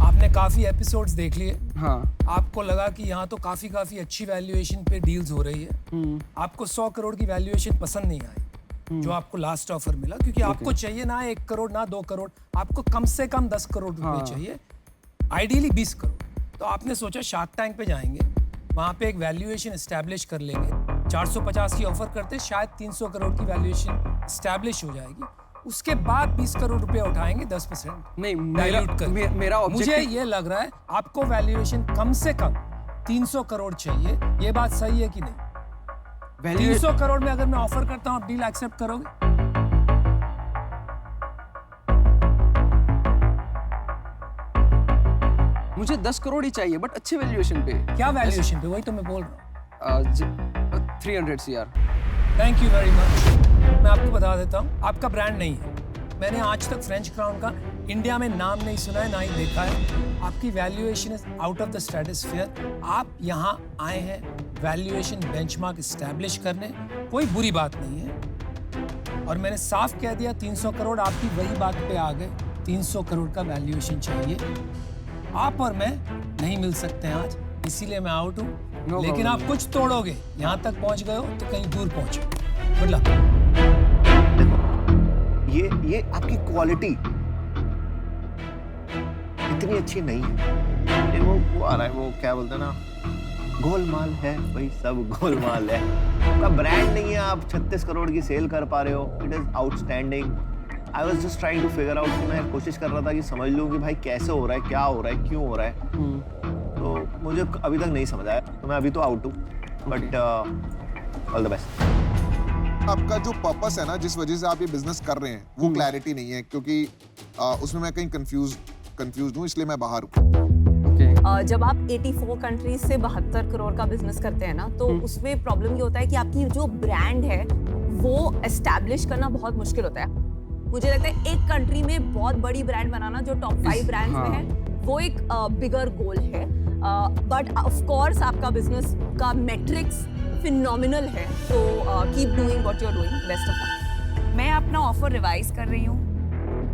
आपने काफी एपिसोड्स देख लिए। हाँ। आपको लगा कि यहाँ तो काफी अच्छी वैल्यूएशन पे डील्स हो रही है। आपको 100 करोड़ की वैल्यूएशन पसंद नहीं आई जो आपको लास्ट ऑफर मिला, क्योंकि आपको चाहिए ना 1 करोड़ ना 2 करोड़, आपको कम से कम 10 करोड़ रुपए चाहिए, आइडियली 20 करोड़। तो आपने सोचा शार्क टैंक पे जाएंगे, वहाँ पे एक वैल्यूएशन एस्टैब्लिश कर लेंगे, 450 की ऑफर करते शायद 300 करोड़ की वैल्यूएशन एस्टैब्लिश हो जाएगी, उसके बाद 20 करोड़ रुपए उठाएंगे 10%। नहीं, dilute करके। मेरा मुझे objective- ये लग रहा है आपको वैल्यूएशन कम से कम 300 करोड़ चाहिए, ये बात सही है कि नहीं? 300 करोड़ में अगर मैं ऑफर करता हूँ, आप डील एक्सेप्ट करोगे? मुझे 10 करोड़ ही चाहिए, बट अच्छे वैल्यूएशन पे। क्या वैल्यूएशन पे? वही तो मैं बोल रहा हूँ। 300 CR। Thank you very much. मैं आपको बता देता हूँ, आपका ब्रांड नहीं है। मैंने आज तक फ्रेंच क्राउन का इंडिया में नाम नहीं सुना है, ना ही देखा है। आपकी valuation is out of the stratosphere. आप यहाँ आए हैं वैल्यूएशन बेंचमार्क एस्टैब्लिश करने, कोई बुरी बात नहीं है। और मैंने साफ कह दिया 300 करोड़, आपकी वही बात पे आ गए। 300 करोड़ का वैल्यूएशन चाहिए। आप और मैं नहीं मिल सकते हैं आज, इसीलिए मैं आउट हूँ। लेकिन आप कुछ तोड़ोगे, यहाँ तक पहुँच गए हो तो कहीं दूर पहुँचो। Good luck. देखो, ये आपकी क्वालिटी इतनी अच्छी नहीं है। ये वो आ रहा है, वो क्या बोलते हैं ना, गोलमाल है, वही सब गोलमाल है। आपका ब्रांड नहीं है, आप 36 करोड़ की सेल कर पा रहे हो। It is outstanding. I was just trying to figure out कि मैं कोशिश कर रहा था कि समझ लूं कि भाई कैसे हो रहा है, क्या हो रहा है, क्यों हो रहा है। तो मुझे अभी तक नहीं समझ आया, तो मैं अभी तो आउट हूँ। But all the best. आपका जो पर्पस है ना, जिस वजह से आप ये बिजनेस कर रहे हैं, वो क्लैरिटी नहीं है, क्योंकि उसमें मैं कहीं कंफ्यूज हूँ, इसलिए मैं बाहर हूँ। जब आप 84 कंट्रीज से 72 करोड़ का बिजनेस करते हैं ना, तो उसमें प्रॉब्लम ये होता है कि आपकी जो ब्रांड है वो एस्टैब्लिश करना बहुत मुश्किल होता है। मुझे लगता है एक कंट्री में बहुत बड़ी ब्रांड बनाना, जो टॉप 5 ब्रांड्स में है, वो एक बिगर गोल है। बट ऑफ कोर्स आपका बिजनेस का मेट्रिक्स फिनोमिनल है, तो keep doing what you are doing. Best of luck. मैं अपना ऑफर रिवाइज कर रही हूँ।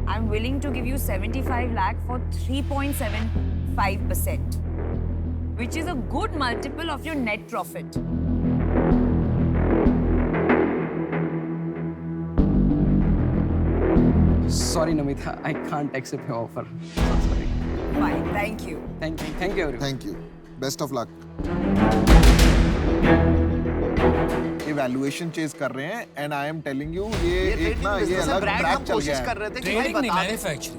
I am willing to give you 75 lakh for 3.75%, which is a good multiple of your net profit. Sorry, Namita, I can't accept your offer. Sorry. Fine, thank you. Thank you everyone. Thank you, best of luck. ये वैल्यूएशन चेज कर रहे हैं, and I am telling you, ये एक ना, ये अलग ट्रैक चल गया है। कर रहे थे कि भाई ट्रेडिंग नहीं, बता दें।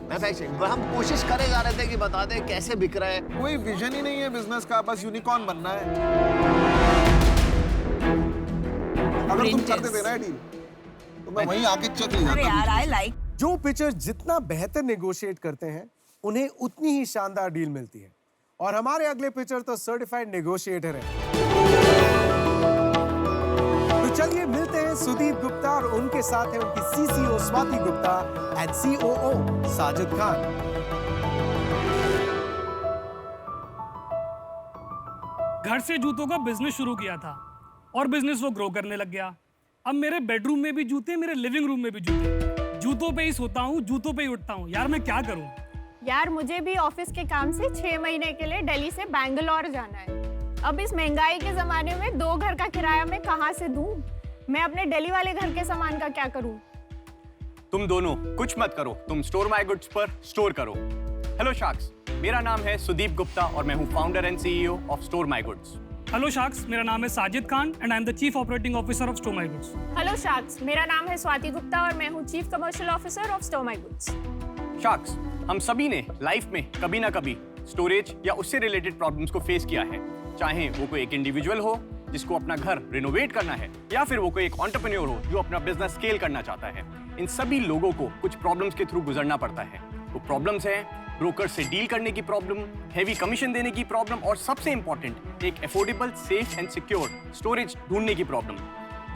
मैन्युफैक्चरिंग। हम कोशिश करे जा रहे थे कि बता दें कैसे बिक रहा है। कोई विजन ही नहीं है बिजनेस का, बस यूनिकॉर्न बनना है। अगर तुम कर देते ना डील, तो मैं वहीं आके चेक ले अरे जाता। यार, I like. जो पिचर जितना बेहतर नेगोशिएट करते हैं, उन्हें उतनी ही शानदार डील मिलती है। और हमारे अगले पिचर तो सर्टिफाइड नेगोशिएटर हैं। तो चलिए मिलते हैं सुदीप गुप्ता, और उनके साथ है उनकी CCO Swati Gupta and COO Sajid Khan. घर से जूतों का बिजनेस शुरू किया था और बिजनेस वो ग्रो करने लग गया। अब मेरे बेडरूम में भी जूते, मेरे लिविंग रूम में भी जूते। जूतों पे ही सोता हूँ, जूतों पे ही उठता हूँ। यार मैं क्या करूँ? यार मुझे भी ऑफिस के काम से 6 महीने के लिए दिल्ली से बैंगलोर जाना है। अब इस महंगाई के जमाने में 2 घर का किराया मैं कहाँ से दूं? मैं अपने दिल्ली वाले घर के सामान का क्या करूं? तुम दोनों कुछ मत करो, तुम स्टोर माय गुड्स पर स्टोर करो। हेलो शार्क्स, मेरा नाम है सुदीप गुप्ता और मैं हूँ founder and CEO of store my goods. Hello sharks, मेरा नाम है Sajid Khan and I am the chief operating officer of store my goods. Hello sharks, मेरा नाम है स्वाति गुप्ता और मैं हूँ chief commercial officer of store my goods. Sharks, हम सभी ने लाइफ में कभी ना कभी स्टोरेज या उससे रिलेटेड प्रॉब्लम्स को फेस किया है। चाहे वो कोई एक इंडिविजुअल हो जिसको अपना घर रिनोवेट करना है, या फिर वो कोई एक एंटरप्रेन्योर हो जो अपना बिजनेस स्केल करना चाहता है। इन सभी लोगों को कुछ प्रॉब्लम्स के थ्रू गुजरना पड़ता है। वो प्रॉब्लम्स हैं ब्रोकर से डील करने की प्रॉब्लम, हेवी कमीशन देने की प्रॉब्लम, और सबसे इंपॉर्टेंट एक affordable, safe and secure storage ढूंढने की प्रॉब्लम।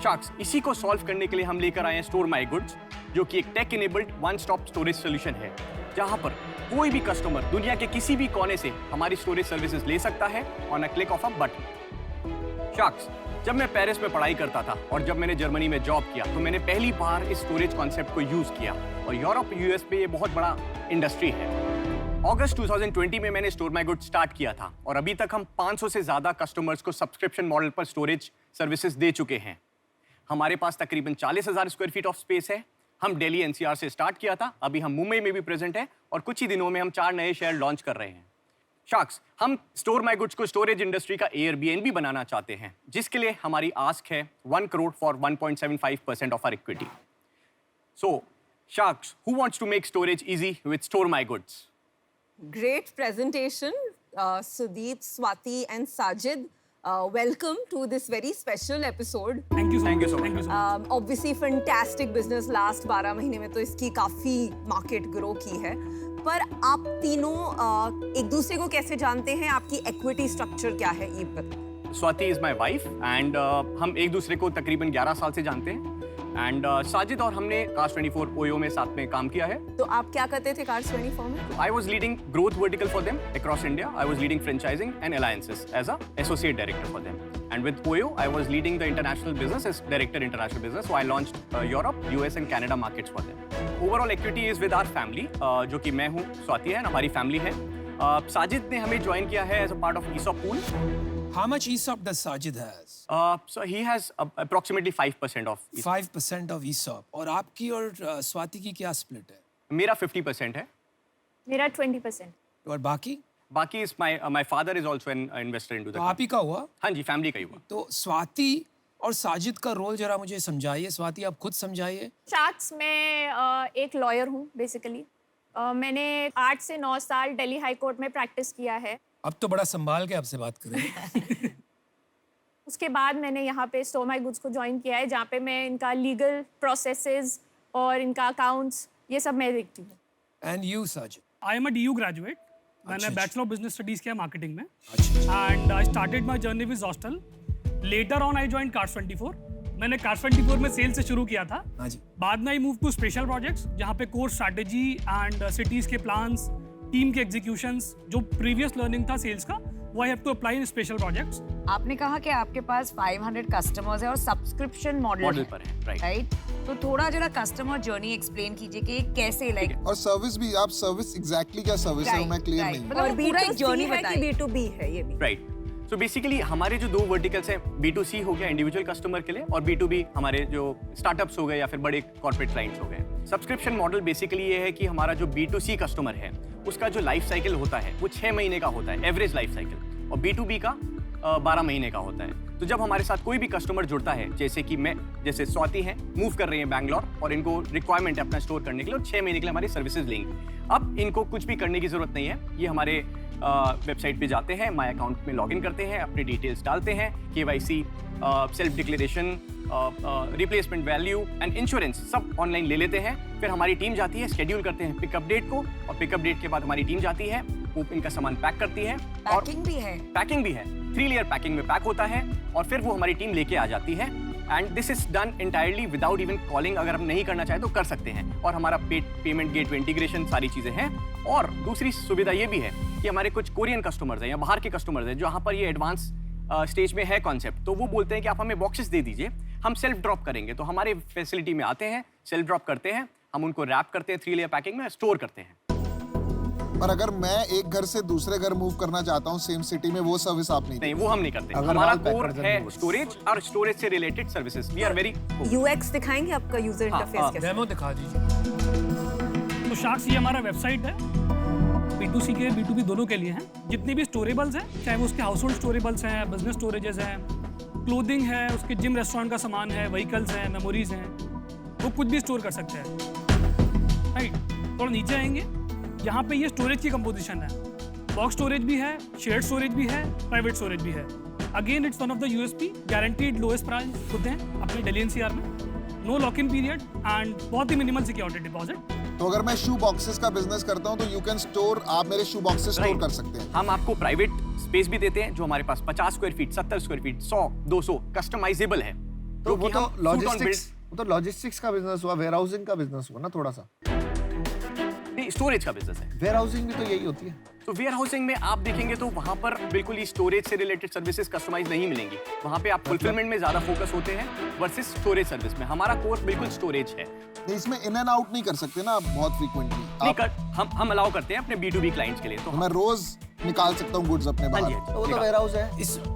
शार्क्स, इसी को सॉल्व करने के लिए हम लेकर आए हैं स्टोर माय गुड्स, जो कि एक tech enabled one stop storage solution है, जहां पर कोई भी कस्टमर दुनिया के किसी भी कोने से हमारी स्टोरेज सर्विसेज ले सकता है on a click of a button. Sharks, जब मैं पेरिस में पढ़ाई करता था और जब मैंने जर्मनी में जॉब किया, तो मैंने पहली बार इस स्टोरेज कॉन्सेप्ट को यूज किया, और यूरोप, US पे ये बहुत बड़ा इंडस्ट्री है। अगस्त 2020 में मैंने स्टोर माय गुड्स स्टार्ट किया था, और अभी तक हम 500 से ज्यादा कस्टमर्स को सब्सक्रिप्शन मॉडल पर स्टोरेज सर्विसेज दे चुके हैं। हमारे पास तकरीबन 40,000 स्क्वायर फीट ऑफ स्पेस है। हम दिल्ली NCR से स्टार्ट किया था, अभी हम मुंबई में भी प्रेजेंट है, और कुछ ही दिनों में हम 4 नए शहर लॉन्च कर रहे हैं। शार्क्स, हम स्टोर माई गुड्स को स्टोरेज इंडस्ट्री का Airbnb बनाना चाहते हैं, जिसके लिए हमारी आस्क है 1 crore for 1.75% of our equity. So sharks, who wants to make storage easy with store my goods? Great presentation, Sudeep, Swati, and Sajid. Welcome to this very special episode. Thank you so Thank you much. so Thank you much. so much. Obviously, fantastic business. Last 12 महीने में तो इसकी काफी मार्केट ग्रो की है. पर आप तीनों एक दूसरे को कैसे जानते हैं? आपकी इक्विटी स्ट्रक्चर क्या है? ये पर Swati is my wife and हम एक दूसरे को तकरीबन 11 साल से जानते हैं. एंड साजिद और हमने कार्स 24 ओयो में साथ में काम किया है. तो आप क्या करते थे कार्स 24 में? I was leading growth vertical for them across India. I was leading franchising and alliances as a associate director for them. And with Oyo, I was leading the international business as director international business. So I launched Europe, US and Canada markets for them. Overall equity is with our family, जो कि मैं हूँ, स्वाति है, हमारी family है. साजिद ने हमें join किया है as a part of ESOP pool. How much ESOP does Sajid has? So he has approximately 5% of ESOP. 5% of ESOP. और आपकी और स्वाति की क्या split है? मेरा 50% है. मेरा 20%. और बाकी? बाकी is my father is also an investor into the. तो आप ही का हुआ? हाँ जी, family का ही हुआ. तो स्वाति और साजिद का रोल जरा मुझे समझाइए. स्वाति आप खुद समझाइए. शार्क्स में एक लॉयर हूँ बेसिकली. मैंने 8 से 9 साल दिल्ली हाई कोर्ट में प्रैक्टिस किया है. अब तो बड़ा संभाल के आपसे बात करें. उसके बाद मैंने यहाँ पे स्टोर माई गुड्स को ज्वाइन किया है, जहाँ पे मैं इनका लीगल प्रोसेसेस और इनका अकाउंट्स ये सब मैं देखती हूँ. And you Sajid? I am a DU graduate. मैंने बैचलर ऑफ बिजनेस स्टडीज किया मार्केटिंग में. अच्छा. And I started my journey with hostel. Later on I joined cars 24. मैंने कार्स 24 में सेल से शुरू किया था. हाँ जी. बाद में I move to special projects, जहाँ पे कोर स्ट्रैटेजी एंड सिटीज के प्लान्स, टीम के एग्जीक्यूशंस, जो प्रीवियस लर्निंग था सेल्स का, वो I have to apply in special projects. आपने कहा कि आपके पास 500 कस्टमर्स है और सब्सक्रिप्शन मॉडल पर है, राइट? तो थोड़ा जरा कस्टमर जर्नी एक्सप्लेन कीजिए कि कैसे लाइक. और सर्विस भी, आप सर्विस एग्जैक्टली क्या सर्विस है मैं क्लियर नहीं. मतलब पूरा एक जर्नी है कि B2B है ये भी. राइट. सो बेसिकली हमारे जो 2 वर्टिकल्स हैं, B2C हो गया इंडिविजुअल कस्टमर के लिए, और B2B हमारे जो स्टार्टअप्स हो गए या फिर बड़े कॉर्पोरेट क्लाइंट्स हो गए. सब्सक्रिप्शन मॉडल बेसिकली ये है कि हमारा जो B2C कस्टमर है उसका जो लाइफ साइकिल होता है वो 6 महीने का होता है, एवरेज लाइफ साइकिल, और B2B का 12 महीने का होता है. तो जब हमारे साथ कोई भी कस्टमर जुड़ता है, जैसे कि मैं, जैसे स्वाति हैं, मूव कर रही हैं बैंगलोर और इनको रिक्वायरमेंट है अपना स्टोर करने के लिए और 6 महीने के लिए हमारी सर्विसेज लेंगे. अब इनको कुछ भी करने की जरूरत नहीं है. ये हमारे वेबसाइट पे जाते हैं, माय अकाउंट में लॉगिन करते हैं, अपनी डिटेल्स डालते हैं, KYC, self declaration, replacement value and insurance सब ऑनलाइन ले लेते हैं. फिर हमारी टीम जाती है, शेड्यूल करते हैं पिकअप डेट को, और पिकअप डेट के बाद हमारी टीम जाती है, वो इनका सामान पैक करती है. पैकिंग भी है? पैकिंग भी है. 3 लेयर पैकिंग में पैक होता है और फिर वो हमारी टीम लेके आ जाती है. And this is done entirely without even calling. अगर हम नहीं करना चाहें तो कर सकते हैं. और हमारा पेमेंट गेटवे इंटीग्रेशन सारी चीजें हैं. और दूसरी सुविधा ये भी है कि हमारे कुछ कोरियन कस्टमर्स हैं या बाहर के कस्टमर्स हैं जहाँ पर ये एडवांस स्टेज में है कॉन्सेप्ट, तो वो बोलते हैं कि आप हमें बॉक्सेस दे दीजिए, हम सेल्फ ड्रॉप करेंगे. तो हमारे फैसिलिटी में आते हैं, सेल्फ ड्रॉप करते हैं, हम उनको रैप करते हैं 3 लेयर पैकिंग में, स्टोर करते हैं. पर अगर मैं एक घर से दूसरे घर मूव करना चाहता हूँ सेम सिटी में, वो सर्विस आप नहीं? नहीं, वो हम नहीं करते. हमारा कोर है स्टोरेज और स्टोरेज से related services. We are very. UX दिखाएंगे आपका यूजर इंटरफेस कैसा? डेमो दिखा दीजिए. तो शार्क्स ये हमारा वेबसाइट है. B2C के B2B दोनों के लिए हैं. जितने भी स्टोरेबल्स हैं, चाहे वो उसके हाउस होल्ड स्टोरेबल्स हैं, बिजनेस स्टोरेजेस हैं, क्लोथिंग है, उसके जिम रेस्टोरेंट का सामान है, व्हीकल्स हैं, मेमोरीज हैं, वो कुछ भी स्टोर कर सकते हैं. राइट. थोड़ा नीचे आएंगे, यहाँ पे ये स्टोरेज की कंपोजिशन है. बॉक्स स्टोरेज भी है, शेयर्ड स्टोरेज भी है, प्राइवेट स्टोरेज भी है. Again it's one of the USP, guaranteed lowest price होते हैं अपने दिल्ली NCR में, no lock in period and बहुत ही मिनिमल सिक्योरिटी डिपॉजिट. तो अगर मैं शू बॉक्सेस का बिजनेस करता हूँ तो यू कैन स्टोर, आप मेरे शू बॉक्सेस स्टोर कर सकते हैं. हम आपको प्राइवेट स्पेस भी देते हैं जो हमारे पास 50 square feet, 70 square feet, 100, 200 customizable है. तो वो तो लॉजिस्टिक्स का बिजनेस हुआ, वेयरहाउसिंग का बिजनेस हुआ ना थोड़ा सा. स्टोरेज का बिजनेस है. वेयरहाउसिंग भी तो यही होती है. तो वेयरहाउसिंग में आप देखेंगे तो वहां पर बिल्कुल ही स्टोरेज से रिलेटेड सर्विसेज कस्टमाइज नहीं मिलेंगी. वहां पे आप फुलफिलमेंट में ज्यादा फोकस होते हैं वर्सेस स्टोरेज सर्विस में. हमारा कोर बिल्कुल स्टोरेज है. इसमें इन एंड आउट नहीं कर सकते ना आप बहुत फ्रीक्वेंटली? नहीं कर, हम अलाउ करते हैं अपने B2B क्लाइंट्स के लिए. तो मैं रोज निकाल सकता हूँ गुड्स अपने बाहर. वो तो वेयरहाउस है.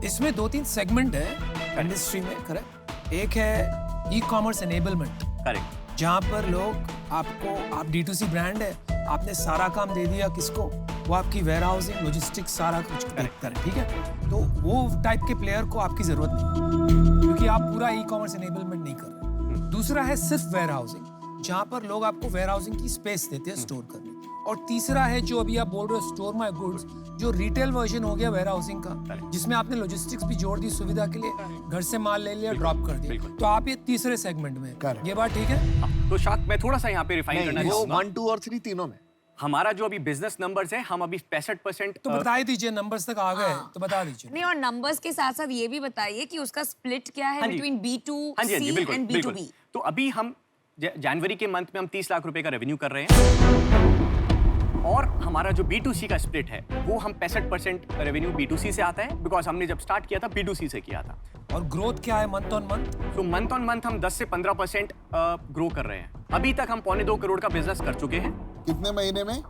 इसमें 2-3 सेगमेंट है इंडस्ट्री में. करेक्ट. एक है ई-कॉमर्स एनेबलमेंट. करेक्ट. जहाँ पर लोग आपको, आप D2C ब्रांड है, आपने सारा काम दे दिया किसको? वो आपकी वेयर हाउसिंग लॉजिस्टिक्स सारा कुछ देखता है, ठीक है? तो वो टाइप के प्लेयर को आपकी जरूरत नहीं, क्योंकि आप पूरा ई कॉमर्स इनेबलमेंट नहीं कर रहे। दूसरा है सिर्फ वेयर हाउसिंग, जहाँ पर लोग आपको वेयर हाउसिंग की स्पेस देते हैं स्टोर करने। और तीसरा है जो अभी आप बोल रहे हो स्टोर माय गुड्स, जो रिटेल वर्जन हो गया वेयर हाउसिंग का, जिसमें आपने लॉजिस्टिक्स भी जोड़ दी सुविधा के लिए, घर से माल ले लिया, ड्रॉप कर दिया। तो आप ये तीसरे सेगमेंट में, ये बात ठीक है? तो शाक मैं थोड़ा सा यहाँ पे रिफाइन करना चाहूंगा। 1, 2 और 3 तीनों में हमारा जो अभी बिजनेस नंबर्स है, हम अभी 65%। तो बता ही दीजिए, नंबर्स तक आ गए तो बता दीजिए। नहीं, और नंबर्स के साथ साथ ये भी बताइए कि उसका स्प्लिट क्या है बिटवीन B2C एंड B2B। तो अभी हम जनवरी के मंथ में हम 30 लाख रुपए का रेवेन्यू कर रहे हैं, और हमारा जो B2C का स्प्लिट है वो हम 65% रेवेन्यू B2C से आता है, बिकॉज हमने जब स्टार्ट किया था B2C से किया था। और ग्रोथ क्या है मंथ ऑन मंथ? तो मंथ ऑन मंथ हम 10 से 15% ग्रो कर रहे हैं। अभी तक हम 2.25 करोड़ का बिजनेस कर चुके हैं। कितने महीने में?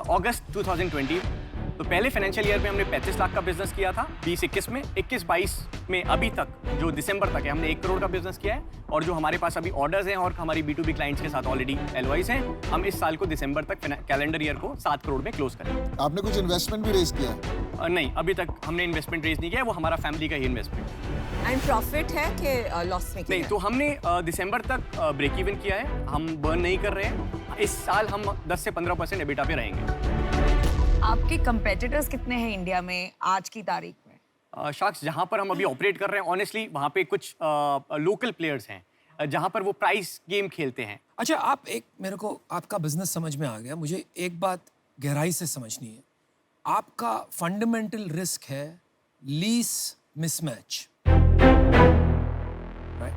अगस्त 2020। तो पहले फाइनेंशियल ईयर में हमने 35 लाख का बिजनेस किया था 20-21 में। 21-22 में अभी तक जो दिसंबर तक है हमने 1 करोड़ का बिजनेस किया है, और जो हमारे पास अभी ऑर्डर्स हैं और हमारी B2B क्लाइंट्स के साथ ऑलरेडी LOIs हैं, हम इस साल को दिसंबर तक कैलेंडर ईयर को 7 करोड़ में क्लोज करेंगे। आपने कुछ इन्वेस्टमेंट भी रेज किया है? नहीं, अभी तक हमने इन्वेस्टमेंट रेज नहीं किया है, वो हमारा फैमिली का ही इन्वेस्टमेंट। एंड प्रॉफिट है कि लॉस में? नहीं, तो हमने दिसंबर तक ब्रेक इवन किया है, हम बर्न नहीं कर रहे हैं। इस साल हम 10 से 15% एबिटा पे रहेंगे। आपके कंपेटिटर्स कितने हैं इंडिया में आज की तारीख में? शाक्स, जहाँ पर हम अभी ऑपरेट कर रहे हैं, ऑनेस्टली वहाँ पे कुछ लोकल प्लेयर्स हैं जहाँ पर वो प्राइस गेम खेलते हैं। अच्छा, आप एक, मेरे को आपका बिजनेस समझ में आ गया, मुझे एक बात गहराई से समझनी है। आपका फंडामेंटल रिस्क है लीज मिसमैच, राइट?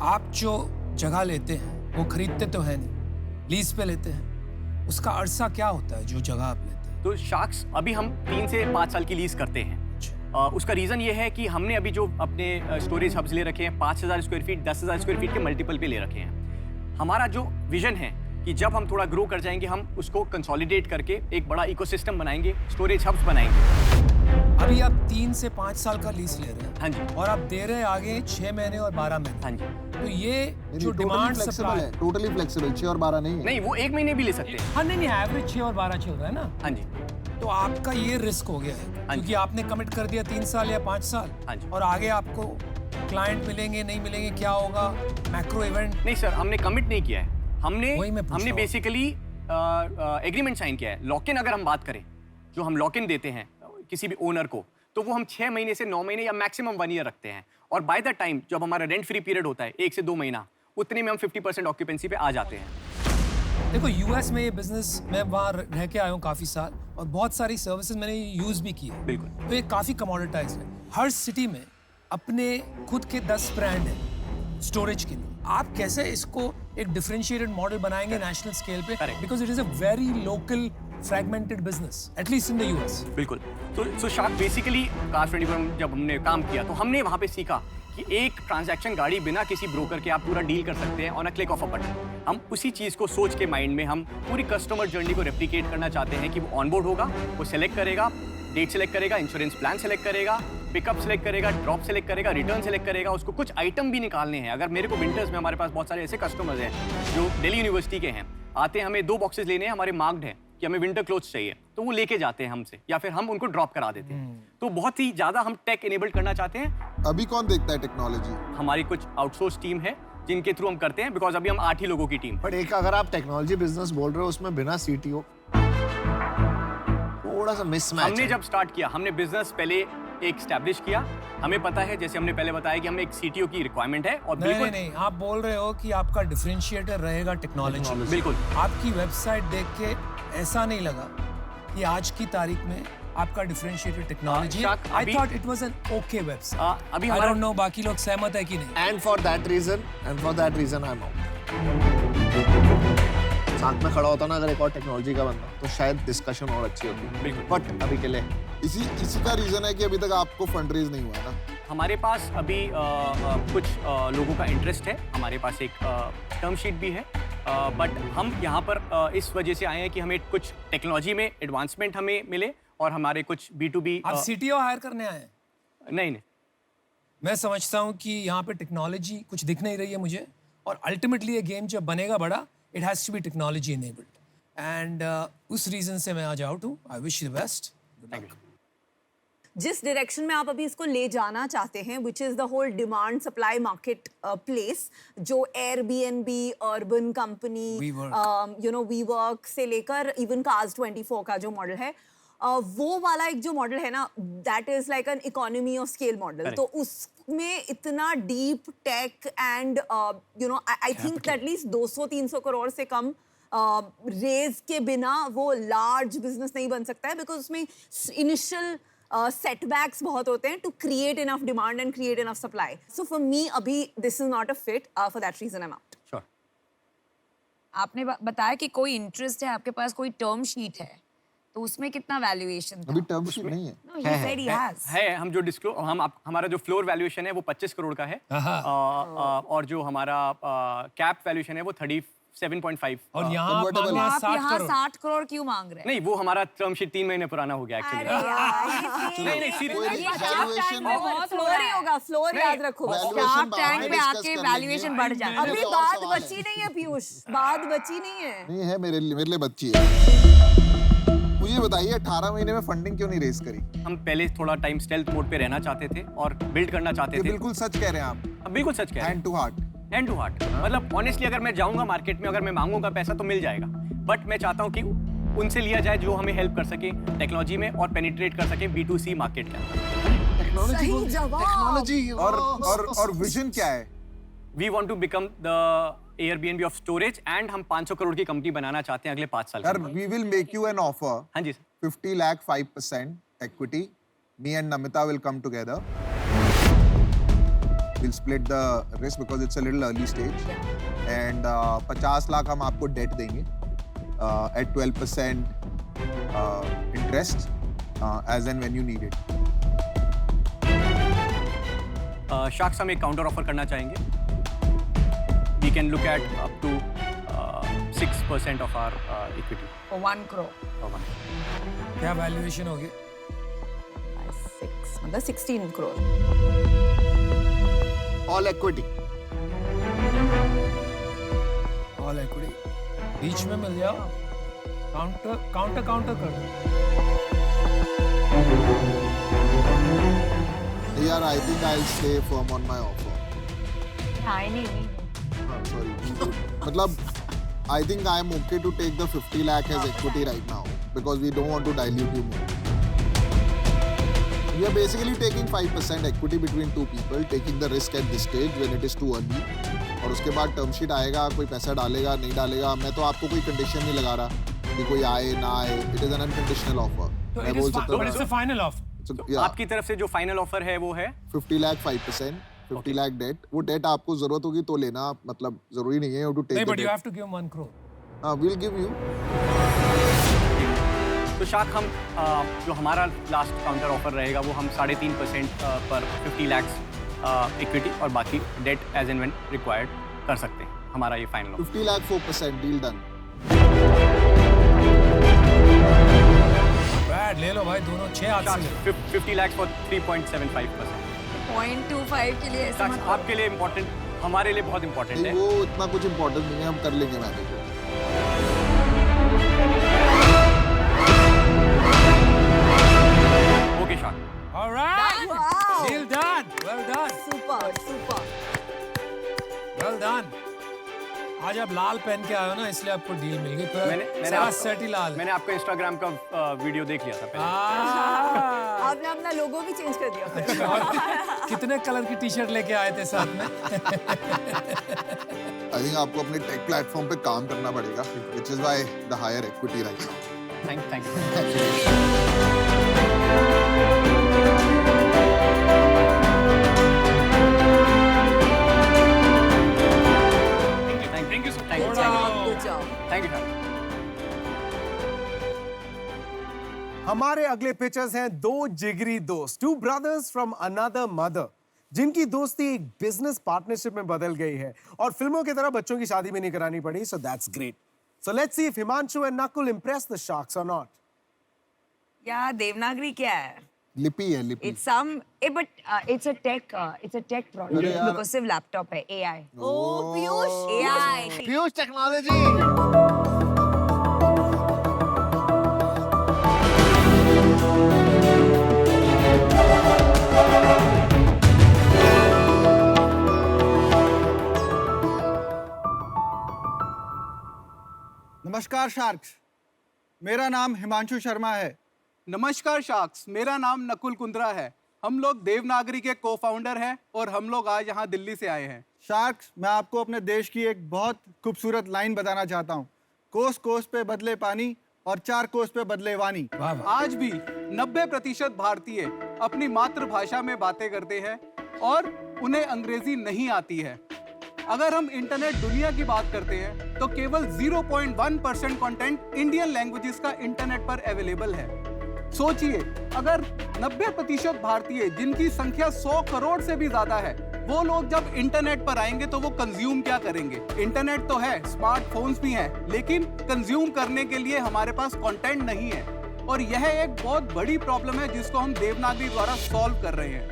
आप जो जगह लेते हैं वो खरीदते तो है नहीं, लीज पे लेते हैं। उसका अरसा क्या होता है जो जगह आप लेते हैं? तो शाक्स, अभी हम 3 से 5 साल की लीज करते हैं। उसका रीजन ये है कि हमने अभी जो अपने स्टोरेज हब्स ले रखे हैं 5000 स्क्वायर फीट, 10,000 स्क्वायर फीट के मल्टीपल पे ले रखे हैं। हमारा जो विजन है कि जब हम थोड़ा ग्रो कर जाएंगे, हम उसको कंसोलिडेट करके एक बड़ा इकोसिस्टम बनाएंगे, स्टोरेज हब्स बनाएंगे। अभी आप 3 से 5 साल का लीज ले रहे हैं। हाँ जी। और आप दे रहे हैं आगे 6 महीने और 12 महीने। हाँ जी। तो ये जो डिमांड सप्लाई है, टोटली फ्लेक्सिबल, 6 और 12 नहीं है। नहीं, वो 1 महीने भी ले सकते हैं। हाँ, नहीं, एवरेज 6 और 12 चल रहा है ना। हाँ जी। तो आपका ये रिस्क हो गया है, क्योंकि आपने कमिट कर दिया 3 साल या 5 साल। हाँ जी। और आगे आपको क्लाइंट मिलेंगे नहीं मिलेंगे, क्या होगा, मैक्रो इवेंट। नहीं सर, हमने कमिट नहीं किया है। हमने बेसिकली एग्रीमेंट साइन किया है। लॉक इन अगर हम बात करें, जो हम लॉक इन देते हैं किसी भी ओनर को, तो वो हम 6 महीने से 9 महीने या मैक्सिमम 1 ईयर रखते हैं। और बाय द टाइम जब हमारा रेंट फ्री पीरियड होता है 1 से 2 महीना, उतने में हम 50% ऑक्यूपेंसी पे आ जाते हैं। देखो, यूएस में ये बिजनेस, मैं वहाँ रह के आया हूँ काफ़ी साल, और बहुत सारी सर्विसेज मैंने यूज़ भी की है। बिल्कुल। तो ये काफ़ी कमोडिटाइज है। हर सिटी में अपने खुद के 10 ब्रांड हैं स्टोरेज के लिए। आप कैसे इसको एक डिफरेंशिएटेड मॉडल बनाएंगे नेशनल स्केल पे? Because it is a very local fragmented business, at least in the US. बिल्कुल। तो शाक, बेसिकली कार24 पर जब हमने काम किया तो हमने वहाँ पे सीखा कि एक ट्रांजैक्शन गाड़ी बिना किसी ब्रोकर के आप पूरा डील कर सकते हैं on a click of a button. हम उसी चीज़ को सोच के माइंड में हम पूरी कस्टमर जर्नी को रेप्लिकेट करना चाहते हैं कि वो ऑनबोर्ड होगा, वो सेलेक्ट करेगा, डेट सेलेक्ट करेगा, इंश्योरेंस प्लान सेलेक्ट करेगा, पिकअप सेलेक्ट करेगा, ड्रॉप सेलेक्ट करेगा, रिटर्न सेलेक्ट करेगा, उसको कुछ आइटम भी निकालने हैं। अगर मेरे को विंटर्स में, हमारे पास बहुत सारे ऐसे कस्टमर्स हैं जो दिल्ली यूनिवर्सिटी के हैं, आते हैं, हमें 2 बॉक्सेस लेने हैं, हमारे मार्क्ड हैं कि हमें विंटर क्लोथ्स चाहिए, तो वो लेके जाते हैं हमसे, या फिर हम उनको ड्रॉप करा देते हैं। तो बहुत ही ज़्यादा हम टेक इनेबल्ड करना चाहते हैं। अभी कौन देखता है टेक्नोलॉजी? हमारी कुछ आउटसोर्स टीम है जिनके थ्रू हम करते हैं, बिकॉज अभी हम 8 ही लोगों की टीम। बट एक, अगर आप टेक्नोलॉजी बिजनेस बोल रहे हो, उसमें बिना CTO थोड़ा सा मिसमैच। हमने जब स्टार्ट किया, हमने बिजनेस पहले एक स्टैब्लिश किया। हमें पता है, जैसे हमने पहले बताया कि हमें एक CTO की रिक्वायरमेंट है। और नहीं, नहीं, आप बोल रहे हो कि आपका डिफरेंशिएटर रहेगा टेक्नोलॉजी। बिल्कुल। आपकी वेबसाइट देख के ऐसा नहीं लगा कि आज की तारीख में आपका differentiated technology. I thought it was an okay website. अभी आई डोंट नो बाकी लोग सहमत है कि नहीं। And for that reason I am out. साथ में खड़ा होता ना अगर एक और टेक्नोलॉजी का बंदा, तो शायद डिस्कशन और अच्छी होती। बिल्कुल। बट अभी के लिए इसी का रीजन है कि अभी तक आपको फंड रेज नहीं हुआ ना। हमारे पास अभी कुछ लोगों का इंटरेस्ट है। हमारे पास एक टर्म शीट भी है, बट हम यहाँ पर इस वजह से आए हैं कि हमें कुछ टेक्नोलॉजी में एडवांसमेंट हमें मिले, और हमारे कुछ B2B। आप CTO हायर करने आए? नहीं। मैं समझता हूँ कि यहाँ पे टेक्नोलॉजी कुछ दिख नहीं रही है मुझे, और अल्टीमेटली ये गेम जब बनेगा बड़ा, it has to be technology enabled. And उस रीजन से मैं आज आउट हूँ. I wish you the best. Thank you. जिस डायरेक्शन में आप अभी इसको ले जाना चाहते हैं, which is the whole demand supply marketplace, जो Airbnb, Urban Company, you know WeWork से लेकर इवन कार्स 24 का जो मॉडल है, वो वाला एक जो मॉडल है ना, that is like an economy of scale model. तो उसमें इतना deep tech and you know I think that at least 200-300 crore से कम रेज के बिना वो लार्ज बिजनेस नहीं बन सकता है, बिकॉज उसमें इनिशियल setbacks बहुत होते हैं to create enough demand and create enough supply. So for me, अभी this is not a fit. For that reason, I'm out. Sure. आपने बताया कि कोई इंटरेस्ट है, आपके पास कोई टर्म शीट है, तो उसमें कितना वैल्यूएशन था? अभी टर्म शीट नहीं है. No, he said he has. है. हम जो हमारा जो फ्लोर वैल्यूएशन है वो 25 करोड़ का है. और जो हमारा कैप वैल्यूएशन है वो 37.5. और यहाँ आप 60 करोड़ क्यों मांग रहे हैं? नहीं, वो हमारा टर्म शीट 3 महीने पुराना हो गया एक्चुअली. नहीं बहुत फ्लोर ही होगा, फ्लोर याद रखो. शार्क टैंक पे आके वैल्यूएशन बढ़ जाता है. अभी बात बची नहीं है पीयूष, बात बची नहीं है. नहीं है, मेरे लिए बच्ची है. मुझे बताइए 18 महीने में फंडिंग क्यों नहीं रेज करी? हम पहले थोड़ा टाइम स्टेल्थ मोड पे रहना चाहते थे और बिल्ड करना चाहते थे. बिल्कुल सच कह रहे हैं आप. बिल्कुल सच कह रहे हैं. Hand to heart. मतलब ऑनेस्टली अगर मैं जाऊंगा मार्केट में, अगर मैं मांगूंगा पैसा तो मिल जाएगा, बट मैं चाहता हूं कि उनसे लिया जाए जो हमें हेल्प कर सके टेक्नोलॉजी में और पेनिट्रेट कर सके B2C मार्केट के अंदर. टेक्नोलॉजी और विजन क्या है? We want to become the Airbnb of storage and हम 500 करोड़ की कंपनी बनाना चाहते हैं अगले 5 साल में. We will make you an offer. हाँ जी. 50 lakh 5% equity. Me and Namita will come together. We'll split the risk because it's a little early stage. And 50 lakh हम आपको debt देंगे at 12% interest as and when you need it. Sharks हम एक काउंटर ऑफर करना चाहेंगे. We can look at up to 6% of our equity. For 1 crore. क्या वैल्यूएशन होगी? 6 मतलब 16 crore. All equity. All equity. बीच में मिल जाओ. काउंटर कर. Yeah, I think I'll stay firm on my offer. I need. Sorry. मतलब I think I am okay to take the 50 lakh as equity right now because we don't want to dilute you more. We are basically taking 5% equity between two people, taking the risk at this stage when it is too early. और उसके बाद टर्म शीट आएगा, कोई पैसा डालेगा नहीं डालेगा, मैं तो आपको कोई कंडीशन नहीं लगा रहा कि कोई आए ना आए. It is an unconditional offer. मैं बोल सकता हूँ. It's a final offer. आपकी तरफ से जो फाइनल ऑफर है वो है 50 lakh 5%. 50 lakh debt. वो डेट आपको जरूरत होगी तो लेना, मतलब जरूरी नहीं है to take. नहीं, but you have to give 1 crore. We'll give you. तो शार्क हम जो हमारा लास्ट काउंटर ऑफर रहेगा वो हम 3.5% पर 50 lakhs इक्विटी और बाकी debt as and when required कर सकते हैं. हमारा ये फाइनल 50 lakh 4% डील डन. बैड ले लो भाई, दोनों 6 हाथ से. 50 lakhs for 3.75%. 0.25 के लिए ऐसा मत. आपके लिए इम्पोर्टेंट, हमारे लिए बहुत इम्पोर्टेंट है. वो इतना कुछ इम्पोर्टेंट नहीं है, हम कर लेंगे manage. Okay shark. Alright. Wow. Deal done. Well done. Super. Well done. आज आप लाल पहन के आए हो ना, इसलिए आपको डील मिल गई. मैंने सेट ही लाल. मैंने आपका इंस्टाग्राम का वीडियो देख लिया था पहले. आपने अपना लोगो भी चेंज कर दिया. कितने कलर की टी-शर्ट लेके आए थे साथ में? आई थिंक आपको अपने टेक प्लेटफॉर्म पे काम करना पड़ेगा, which is why the higher equity right now. Thank you. हमारे अगले पिक्चर्स हैं दो जिगरी दोस्त, two brothers from another mother, जिनकी दोस्ती एक बिजनेस पार्टनरशिप में बदल गई है और फिल्मों की तरह बच्चों की शादी भी नहीं करानी पड़ी. So that's great. So let's see if Himanshu and Nakul Impress the sharks और नॉट. या देवनागरी क्या है? लिपि है, लिपि. It's some, but it's a tech product. Inclusive laptop है, AI. Oh, Piyush. AI. Piyush technology. नमस्कार शार्क्स, मेरा नाम हिमांशु शर्मा है। नमस्कार शार्क्स, मेरा नाम नकुल कुंद्रा है। हम लोग देवनागरी के को फाउंडर हैं और हम लोग आज यहाँ दिल्ली से आए हैं। शार्क्स, मैं आपको अपने देश की एक बहुत खूबसूरत लाइन बताना चाहता हूँ। कोस कोस पे बदले पानी और चार कोस पे बदले वानी। आज भी 90% भारतीय अपनी मातृभाषा में बातें करते हैं और उन्हें अंग्रेजी नहीं आती है। अगर हम इंटरनेट दुनिया की बात करते हैं तो केवल 0.1% कंटेंट इंडियन लैंग्वेजेस का इंटरनेट पर अवेलेबल है। सोचिए, अगर 90% भारतीय, जिनकी संख्या 100 करोड़ से भी ज्यादा है, वो लोग जब इंटरनेट पर आएंगे तो वो कंज्यूम क्या करेंगे? इंटरनेट तो है, स्मार्टफोन्स भी हैं, लेकिन कंज्यूम करने के लिए हमारे पास कंटेंट नहीं है। और यह एक बहुत बड़ी प्रॉब्लम है जिसको हम देवनागरी द्वारा सॉल्व कर रहे हैं।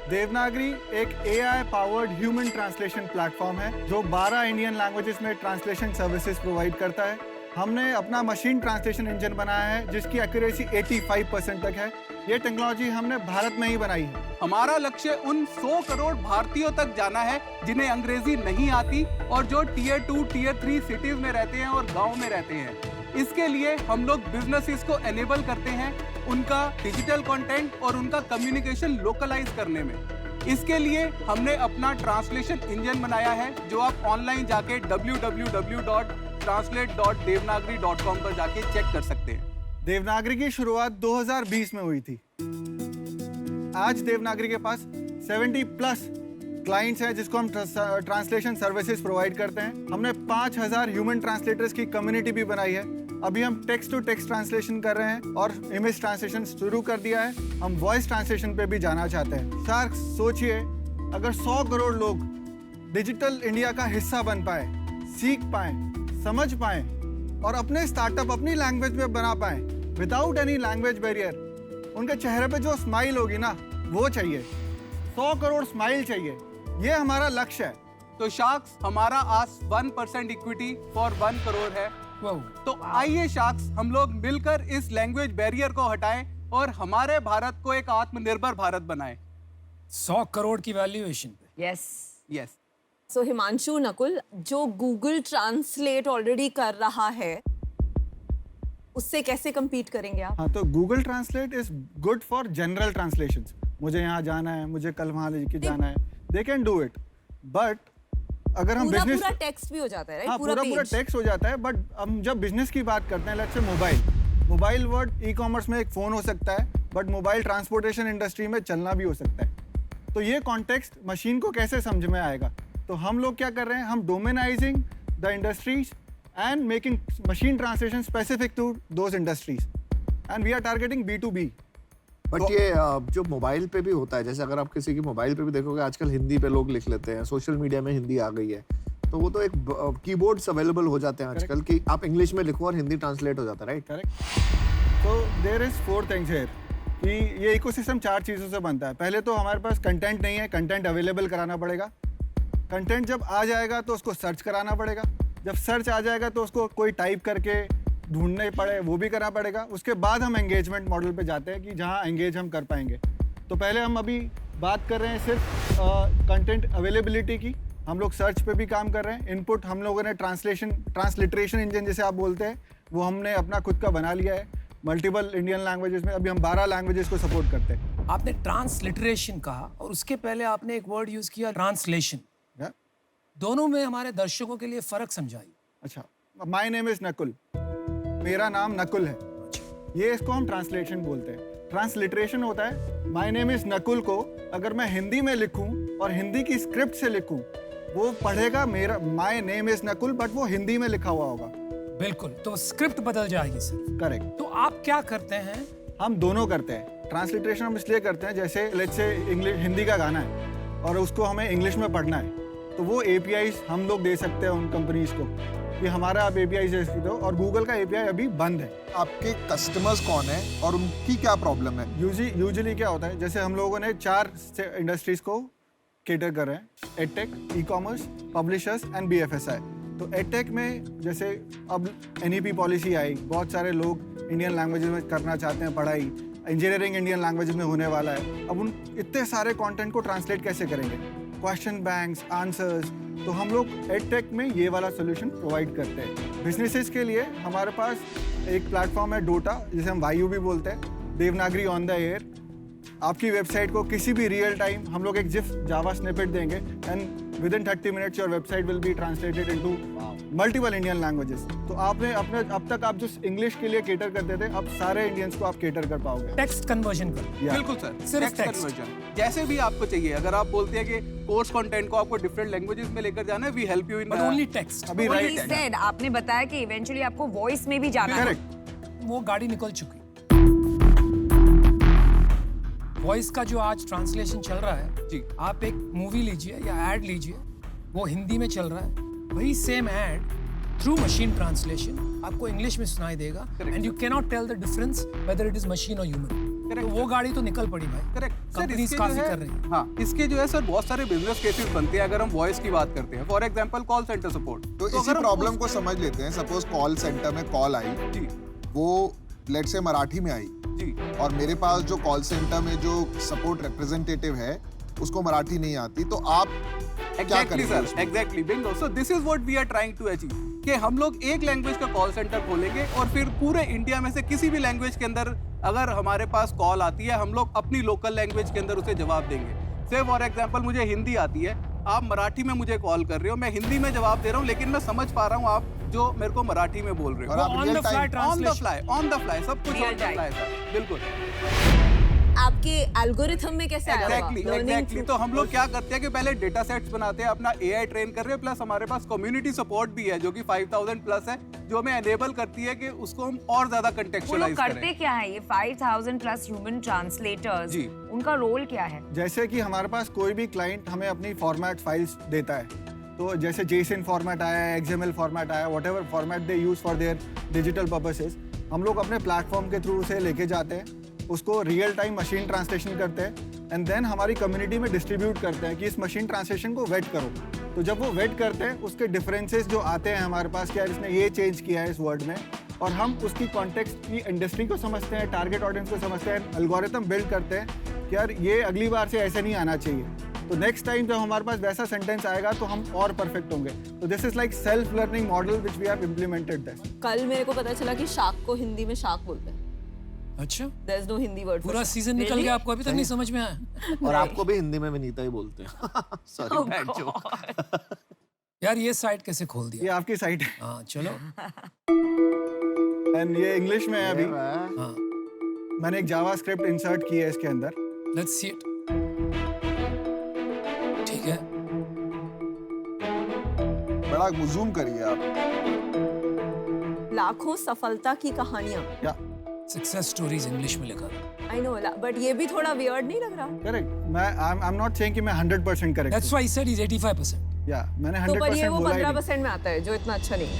देवनागरी एक AI powered human translation platform है जो 12 इंडियन लैंग्वेजेस में ट्रांसलेशन सर्विसेज प्रोवाइड करता है। हमने अपना मशीन ट्रांसलेशन इंजन बनाया है जिसकी एक्यूरेसी 85% तक है। ये टेक्नोलॉजी हमने भारत में ही बनाई है। हमारा लक्ष्य उन 100 करोड़ भारतीयों तक जाना है जिन्हें अंग्रेजी नहीं आती और जो Tier 2, Tier 3 सिटीज में रहते हैं और गाँव में रहते हैं। इसके लिए हम लोग बिजनेसेस को एनेबल करते हैं उनका डिजिटल कंटेंट और उनका कम्युनिकेशन लोकलाइज करने में। इसके लिए हमने अपना ट्रांसलेशन इंजन बनाया है जो आप ऑनलाइन जाके www.translate.devanagari.com पर जाके चेक कर सकते हैं। देवनागरी की शुरुआत 2020 में हुई थी। आज देवनागरी के पास 70+ क्लाइंट्स हैं जिसको हम ट्रांसलेशन सर्विसेज प्रोवाइड करते हैं। हमने 5000 ह्यूमन ट्रांसलेटर्स की कम्युनिटी भी बनाई है। अभी हम टेक्स्ट टू टेक्स्ट ट्रांसलेशन कर रहे हैं और इमेज ट्रांसलेशन शुरू कर दिया है। हम वॉइस ट्रांसलेशन पे भी जाना चाहते हैं। शार्क्स, सोचिए, अगर 100 करोड़ लोग डिजिटल इंडिया का हिस्सा बन पाए, सीख पाए, समझ पाए और अपने स्टार्टअप अपनी लैंग्वेज में बना पाए विदाउट एनी लैंग्वेज बैरियर, उनके चेहरे पे जो स्माइल होगी ना, वो चाहिए। 100 करोड़ स्माइल चाहिए, ये हमारा लक्ष्य है। तो शार्क्स, हमारा आज 1% इक्विटी फॉर 1 करोड़ है। तो आइए शार्क्स, हम लोग मिलकर इस लैंग्वेज बैरियर को हटाएं और हमारे भारत को एक आत्मनिर्भर भारत बनाएं। 100 करोड़ की वैल्यूएशन पे। यस। सो हिमांशु, नकुल, जो गूगल ट्रांसलेट ऑलरेडी कर रहा है उससे कैसे compete करेंगे आप? हाँ, तो Google translate is good for general translations. मुझे यहाँ जाना है, मुझे कल वहाँ लेके जाना है, they can do it. But अगर हम बिजनेस, पूरा टेक्स्ट भी हो जाता है, राइट? हाँ, पूरा टेक्स्ट हो जाता है। बट हम जब बिजनेस की बात करते हैं, let's say mobile word e-commerce में एक फ़ोन हो सकता है, बट मोबाइल ट्रांसपोर्टेशन इंडस्ट्री में चलना भी हो सकता है। तो ये कॉन्टेक्स्ट मशीन को कैसे समझ में आएगा? तो हम लोग क्या कर रहे हैं, हम domainising the industries and making machine translation specific to those industries and we are targeting B2B। But ये जो मोबाइल पे भी होता है, जैसे अगर आप किसी की मोबाइल पे भी देखोगे, आजकल हिंदी पे लोग लिख लेते हैं, सोशल मीडिया में हिंदी आ गई है, तो वो तो एक कीबोर्ड्स अवेलेबल हो जाते हैं आजकल कि आप इंग्लिश में लिखो और हिंदी ट्रांसलेट हो जाता है, राइट? करेक्ट। तो देयर इज 4 थिंग्स हियर कि ये इकोसिस्टम 4 चीज़ों से बनता है। पहले तो हमारे पास कंटेंट नहीं है, कंटेंट अवेलेबल कराना पड़ेगा। कंटेंट जब आ जाएगा तो उसको सर्च कराना पड़ेगा। जब सर्च आ जाएगा तो उसको कोई टाइप करके ढूंढने पड़े, वो भी करना पड़ेगा। उसके बाद हम एंगेजमेंट मॉडल पे जाते हैं कि जहाँ एंगेज हम कर पाएंगे। तो पहले हम अभी बात कर रहे हैं सिर्फ कंटेंट अवेलेबिलिटी की। हम लोग सर्च पे भी काम कर रहे हैं। इनपुट हम लोगों ने ट्रांसलिटरेशन इंजन जैसे आप बोलते हैं, वो हमने अपना खुद का बना लिया है मल्टीपल इंडियन लैंग्वेजेस में। अभी हम 12 लैंग्वेजेस को सपोर्ट करते हैं। आपने ट्रांसलिटरेशन कहा और उसके पहले आपने एक वर्ड यूज किया ट्रांसलेशन। दोनों में हमारे दर्शकों के लिए फर्क समझाइए। अच्छा, माय नेम इज नकुल, मेरा नाम नकुल है। ये इसको हम ट्रांसलेशन बोलते हैं। ट्रांसलिटरेशन होता है माय नेम इज नकुल को अगर मैं हिंदी में लिखूं और हिंदी की स्क्रिप्ट से लिखूं, वो पढ़ेगा मेरा my name is Nakul, but वो हिंदी में लिखा हुआ होगा। बिल्कुल, तो स्क्रिप्ट बदल जाएगी सर। करेक्ट। तो आप क्या करते हैं? हम दोनों करते हैं। ट्रांसलिटरेशन हम इसलिए करते हैं, जैसे लेट्स से इंग्लिश हिंदी का गाना है और उसको हमें इंग्लिश में पढ़ना है, तो वो APIs हम लोग दे सकते हैं उन कंपनीज को कि हमारा आप API दे सकते हो। और गूगल का API अभी बंद है। आपके कस्टमर्स कौन है और उनकी क्या प्रॉब्लम है? यूजुअली क्या होता है, जैसे हम लोगों ने 4 इंडस्ट्रीज को केटर कर रहे हैं, edtech, e-commerce, publishers and BFSI। तो एडटेक में जैसे अब NEP पॉलिसी आई, बहुत सारे लोग इंडियन लैंग्वेजेस में करना चाहते हैं पढ़ाई, इंजीनियरिंग इंडियन लैंग्वेजेस में होने वाला है। अब उन इतने सारे कंटेंट को ट्रांसलेट कैसे करेंगे? क्वेश्चन बैंक्स, आंसर्स, तो हम लोग एडटेक में ये वाला सोल्यूशन प्रोवाइड करते हैं। बिजनेसेस के लिए हमारे पास एक प्लेटफॉर्म है डोटा, जिसे हम वायु भी बोलते हैं, देवनागरी ऑन द एयर। आपकी वेबसाइट को किसी भी रियल टाइम हम लोग एक जिफ जावा स्निपेट देंगे and with in 30 minutes your website will be translated into multiple Indian languages. तो आपने अपने अब तक आप जो इंग्लिश के लिए केटर करते थे, अब सारे इंडियंस को आप केटर कर पाओगे। टेक्स्ट कन्वर्जन कर। बिल्कुल सर, सिर्फ टेक्स्ट कन्वर्जन जैसे भी आपको चाहिए। अगर आप बोलते हैं कि कोर्स कंटेंट को आपको डिफरेंट लैंग्वेजेस में लेकर जाना है, we help you in but only text. अभी He said, आपने बताया कि इवेंचुअली आपको वॉइस में भी जाना है। वो गाड़ी निकल चुकी। वॉइस का जो आज ट्रांसलेशन चल रहा है जी, आप एक मूवी लीजिए या एड लीजिए, वो हिंदी में चल रहा है, वही same ad through machine translation आपको इंग्लिश में सुनाई देगा and you can not tell the difference whether it is machine और ह्यूमन। तो वो गाड़ी तो निकल पड़ी भाई। करेक्ट। कंपनीज काफी कर रही हैं। हाँ, इसके जो है सर बहुत सारे बिजनेस केसेस बनते हैं अगर हम वॉइस की बात करते हैं। For example call centre support. तो इसी प्रॉब्लम को समझ लेते हैं। सपोज कॉल सेंटर में कॉल आई जी, वो लेट से मराठी में आई जी, और मेरे पास जो कॉल सेंटर में जो सपोर्ट रिप्रेजेंटेटिव है उसको मराठी नहीं आती, तो आप क्या एग्जैक्टली करेंगे sir, exactly bingo. So this is what we are trying to achieve कि हम लोग एक लैंग्वेज का कॉल सेंटर खोलेंगे और फिर पूरे इंडिया में से किसी भी लैंग्वेज के अंदर अगर हमारे पास कॉल आती है, हम लोग अपनी लोकल लैंग्वेज के अंदर उसे जवाब देंगे। से फॉर एग्जांपल मुझे हिंदी आती है, आप मराठी में मुझे कॉल कर रहे हो, मैं हिंदी में जवाब दे रहा हूँ, लेकिन मैं समझ पा रहा हूँ आप जो मेरे को मराठी में बोल रहे हो। और आप on real the fly time translation. On the fly सब कुछ Real on the time. Fly sir, बिल्कुल। आपके एल्गोरिथम में कैसे आया होगा? Learning exactly. through- तो हम लोग क्या करते हैं कि पहले डेटा सेट्स बनाते हैं, अपना एआई ट्रेन कर रहे हैं, प्लस हमारे पास कम्युनिटी सपोर्ट भी है जो कि 5000 प्लस है, जो हमें एनेबल करती है कि उसको हम और ज्यादा वो लोग कंटेक्चुअलाइज करते करें। क्या है ये 5000 प्लस ह्यूमन ट्रांसलेटर्स? जी। उनका रोल क्या है? जैसे कि हमारे पास कोई भी क्लाइंट हमें अपनी फॉर्मेट फाइल्स देता है, तो जैसे JSON फॉर्मेट आया है, XML फॉर्मेट आया, whatever format they use for their digital purposes, हम लोग अपने प्लेटफॉर्म के थ्रू उसे लेके जाते हैं, उसको रियल टाइम मशीन ट्रांसलेशन करते हैं एंड देन हमारी कम्युनिटी में डिस्ट्रीब्यूट करते हैं कि इस मशीन ट्रांसलेशन को वेट करो। तो जब वो वेट करते हैं, उसके डिफरेंसेस जो आते हैं हमारे पास, क्या इसने ये चेंज किया है इस वर्ड में, और हम उसकी कॉन्टेक्स्ट की इंडस्ट्री को समझते हैं, टारगेट ऑडियंस को समझते हैं, एल्गोरिथम बिल्ड करते हैं कि यार ये अगली बार से ऐसे नहीं आना चाहिए, तो नेक्स्ट टाइम जब हमारे पास वैसा सेंटेंस आएगा तो हम और परफेक्ट होंगे। तो this is like self learning model which we have implemented this. कल मेरे को पता चला कि शार्क को हिंदी में शार्क बोलते हैं। अच्छा, There is no Hindi word for पूरा shark. सीजन निकल Really? गया, आपको अभी तक नहीं समझ में आया? और आपको भी हिंदी में विनीता ही बोलते हैं। Sorry Oh bad joke. God. यार ये साइट कैसे खोल ये दिया? आपकी साइट है हाँ चलो। एंड ये इंग्लिश में है अभी। हाँ, मैंने एक जावास्क्रिप्ट इंसर्ट की है इसके अंदर। Let's see it. ठीक है, बड़ा जूम करिए आप। लाखों सफलता की कहानियां। या सक्सेस स्टोरीज इंग्लिश में लिखा था। आई नो, बट ये भी थोड़ा वियर्ड नहीं लग रहा? करेक्ट। मैं आई एम नॉट सेइंग कि मैं 100% correct that's why he said he is 85%। या मैंने तो पर ये 100% वो बोला ही नहीं। 15% में आता है जो इतना अच्छा नहीं है।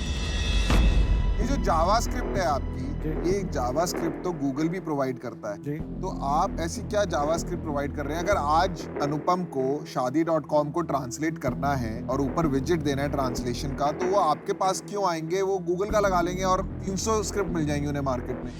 ये जो जावास्क्रिप्ट है आपकी, ये जावास्क्रिप्ट तो गूगल भी प्रोवाइड करता है। जी। तो आप ऐसी क्या जावास्क्रिप्ट प्रोवाइड कर रहे हैं? अगर आज अनुपम को शादी.com को ट्रांसलेट करना है और ऊपर विजिट देना है ट्रांसलेशन का, तो वो आपके पास क्यों आएंगे? वो गूगल का लगा लेंगे और 300 स्क्रिप्ट मिल जाएंगी उन्हें मार्केट में।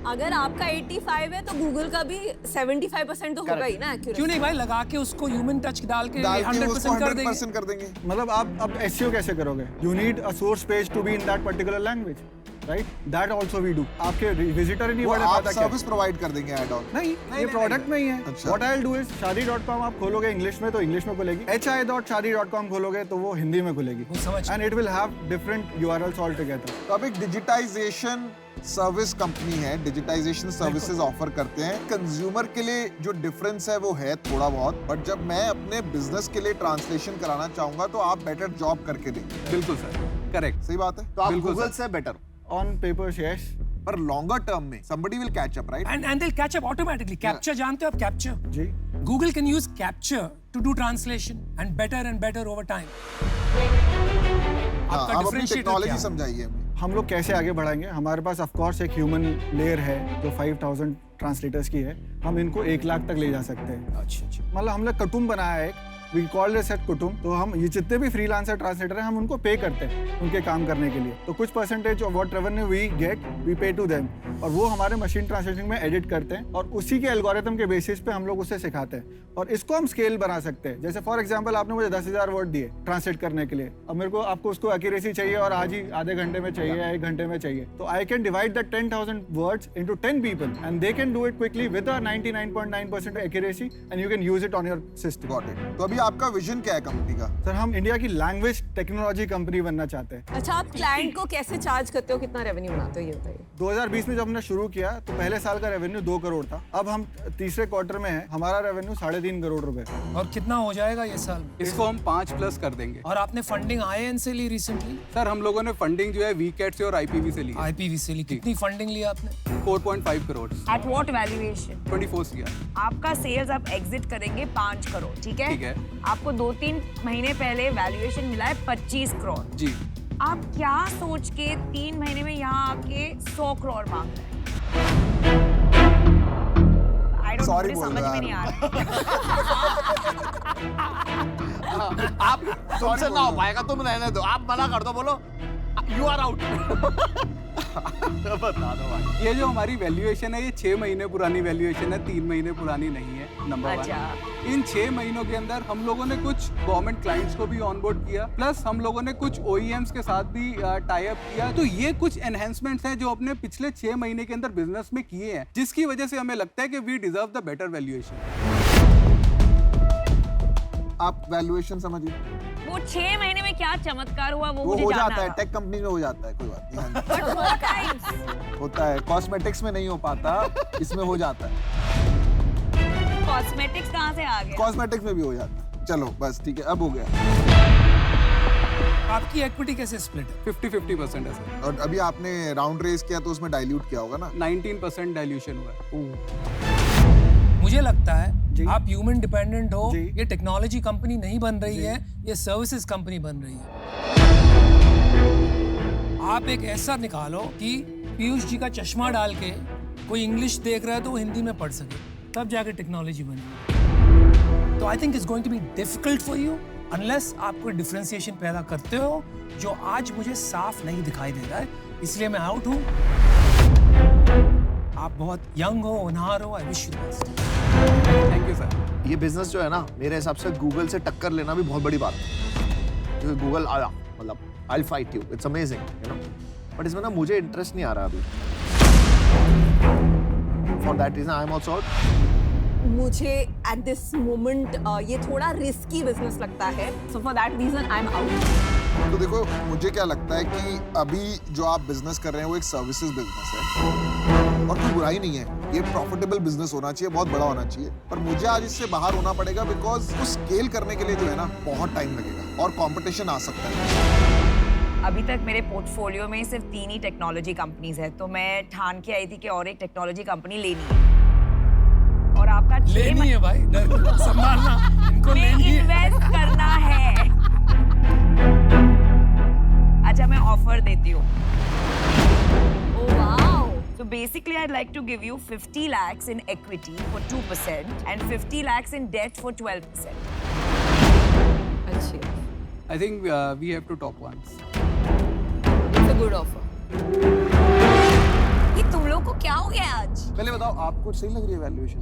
अगर आपका 85 है तो गूगल का भी 75% तो होगा ही ना accuracy। क्यों नहीं भाई, लगा के उसको ह्यूमन टच डाल के डाल के 100% उसको कर देंगे। 100% कर देंगे। मतलब आप अब SEO कैसे करोगे? You need a source page to be in that particular language, right? That also we do. आपके विजिटर ही नहीं वो बढ़ आप पाता क्या? सर्विस प्रोवाइड कर देंगे ऐड ऑन। नहीं, ये प्रोडक्ट में ही है। अच्छा। What I will do is शादी.com आप खोलोगे इंग्लिश में तो इंग्लिश में खुलेगी, hi.shadi.com खोलोगे तो वो हिंदी में खुलेगी, वो समझ। And it will have different URLs all together. तो अब एक डिजिटाइजेशन सर्विस कंपनी है, डिजिटाइजेशन सर्विसेज ऑफर करते हैं। कंज्यूमर के लिए जो डिफरेंस है वो है थोड़ा बहुत, बट जब मैं अपने बिजनेस के लिए ट्रांसलेशन कराना चाहूंगा तो आप बेटर जॉब करके देंगे। बिल्कुल सर, करेक्ट। सही बात है। तो आप बिल्कुल गूगल सर। से बेटर। ऑन पेपर्स यस, पर लॉन्गर टर्म में somebody will catch up, right? And they'll catch up automatically. Capture जानते हो आप? Capture. Ji. Google can use capture to do translation and better over time. हाँ, आपका आप अपनी differentiator टेक्नोलॉजी क्या है? समझाइए हमें। हम लोग कैसे आगे बढ़ाएंगे? हमारे पास ऑफ कोर्स एक ह्यूमन लेयर है जो 5000 ट्रांसलेटर्स की है, हम इनको 1 लाख तक ले जा सकते हैं। अच्छा अच्छा। मतलब हमने कुटुंब बनाया है एक, वी कॉल्ड इट एट कुटुम। तो हम ये जितने भी फ्रीलांसर ट्रांसलेटर हैं हम उनको पे करते हैं उनके काम करने के लिए। तो कुछ percentage of what revenue we get we pay to them, और वो हमारे मशीन ट्रांसलेशन में एडिट करते हैं और उसी के एल्गोरिथम के बेसिस पे हम लोग उसे सिखाते हैं और इसको हम स्केल बना सकते हैं। जैसे फॉर एग्जांपल आपने मुझे 10,000 वर्ड दिए ट्रांसलेट करने के लिए, अब मेरे को आपको उसको एक्यूरेसी चाहिए और आज ही आधे घंटे में चाहिए या 1 घंटे में चाहिए, तो I can divide the 10,000 words into 10 people and they can do it quickly with a 99.9% accuracy and you can use it on your system. Got it. तो अभी आपका विजन क्या है कंपनी का? सर हम इंडिया की लैंग्वेज टेक्नोलॉजी कंपनी बनना चाहते हैं। अच्छा, आप क्लाइंट को कैसे चार्ज करते हो, कितना रेवेन्यू बनाते हो ये बताइए। 2020 में जब हमने शुरू किया तो पहले साल का रेवेन्यू 2 करोड़ था। अब हम तीसरे क्वार्टर में हैं, हमारा रेवेन्यू 3.5 करोड़ रुपए। और कितना हो जाएगा ये साल? इसको हम 5+ कर देंगे। और आपने फंडिंग IIN से ली रिसेंटली? सर हम लोगों ने फंडिंग जो है वीकेट से और IPV से ली। IPV से ली। कितनी फंडिंग ली आपने? 4.5 crore. At what valuation? 24 year. आपका सेल्स आप एग्जिट करेंगे 5 करोड़, ठीक है? ठीक है। आपको 2-3 महीने पहले वैल्यूएशन मिला है 25 करोड़। जी। आप क्या सोच के 3 महीने में यहाँ आके 100 करोड़ मांग रहे हैं? I don't know, Sorry मुझे बोल समझ रहा में नहीं आ रहा। आप तुमसे ना हो पाएगा, तुम रहने दो, आप मना कर दो, बोलो यू आर आउट। बता दो भाई। ये जो हमारी वैल्यूएशन है ये 6 महीने पुरानी वैल्यूएशन है, 3 महीने पुरानी नहीं है। नंबर 1। इन 6 महीनों के अंदर हम लोगों ने कुछ गवर्नमेंट क्लाइंट्स को भी ऑनबोर्ड किया, प्लस हम लोगों ने कुछ OEMs के साथ भी टाई अप किया। तो ये कुछ एनहेंसमेंट्स हैं जो अपने पिछले 6 महीने के अंदर बिजनेस में किए हैं, जिसकी वजह से हमें लगता है कि we deserve the better valuation. आप वैल्यूएशन समझिए। वो 6 महीने में क्या चमत्कार हुआ वो वो मुझे हो जानना जाता है, था। टेक कंपनी में हो जाता है, कोई बात नहीं। But more times. होता है, कॉस्मेटिक्स में नहीं हो पाता, इसमें हो जाता है। कॉस्मेटिक्स कहाँ से आ गया? कॉस्मेटिक्स में भी हो जाता है। चलो बस ठीक है, अब हो गया। आपकी इक्विटी कैसे स्प्लिट है? 50-50% है सर। और अभी आपने राउंड रेज किया तो उसमें डाइल्यूट किया होगा ना? 19% डाइल्यूशन हुआ है। मुझे लगता है आप ह्यूमन डिपेंडेंट हो। ये टेक्नोलॉजी कंपनी नहीं बन रही है, ये सर्विसेज कंपनी बन रही है। आप एक ऐसा निकालो कि पीयूष जी का चश्मा डाल के कोई इंग्लिश देख रहा है तो वो हिंदी में पढ़ सके, तब जाके टेक्नोलॉजी बनी। तो I think it's going to be difficult for you unless आप कोई डिफरेंशिएशन पैदा करते हो, जो आज मुझे साफ नहीं दिखाई दे रहा है, इसलिए मैं आउट हूँ। आप बहुत यंग हो, होनहार हो, आई wish you the best. Thank you sir. ये बिजनेस जो है ना, मेरे हिसाब से गूगल से टक्कर लेना भी बहुत बड़ी बात है। क्योंकि गूगल आया, मतलब I will fight you, it's amazing, you know, but इसमें ना मुझे इंटरेस्ट नहीं आ रहा अभी। For that reason I am also out. मुझे एट दिस मोमेंट ये थोड़ा रिस्की बिजनेस लगता है, so for that reason I am out. तो देखो, मुझे क्या लगता है कि अभी जो आप बिजनेस कर रहे हैं वो एक सर्विसेज बिजनेस है और कोई बुराई नहीं है, ये प्रॉफिटेबल बिजनेस होना चाहिए, बहुत बड़ा होना चाहिए, पर मुझे आज इससे बाहर होना पड़ेगा बिकॉज उस स्केल करने के लिए जो है ना बहुत टाइम लगेगा और कंपटीशन आ सकता है। अभी तक मेरे पोर्टफोलियो में सिर्फ 3 ही टेक्नोलॉजी कंपनीज है, तो मैं ठान के आई थी कि और एक टेक्नोलॉजी कंपनी लेनी है। और आपका लेनी है भाई, संभालना, इनको लेनी है, इन्वेस्ट करना है। अच्छा मैं ऑफर देती हूँ। So basically, I'd like to give you 50 lakhs in equity for 2% and 50 lakhs in debt for 12%. अच्छी, I think we have to talk once. it's a good offer. ये तुम लोग को क्या हो गया आज? पहले बताओ, आपको सही लग रही है वैल्यूएशन?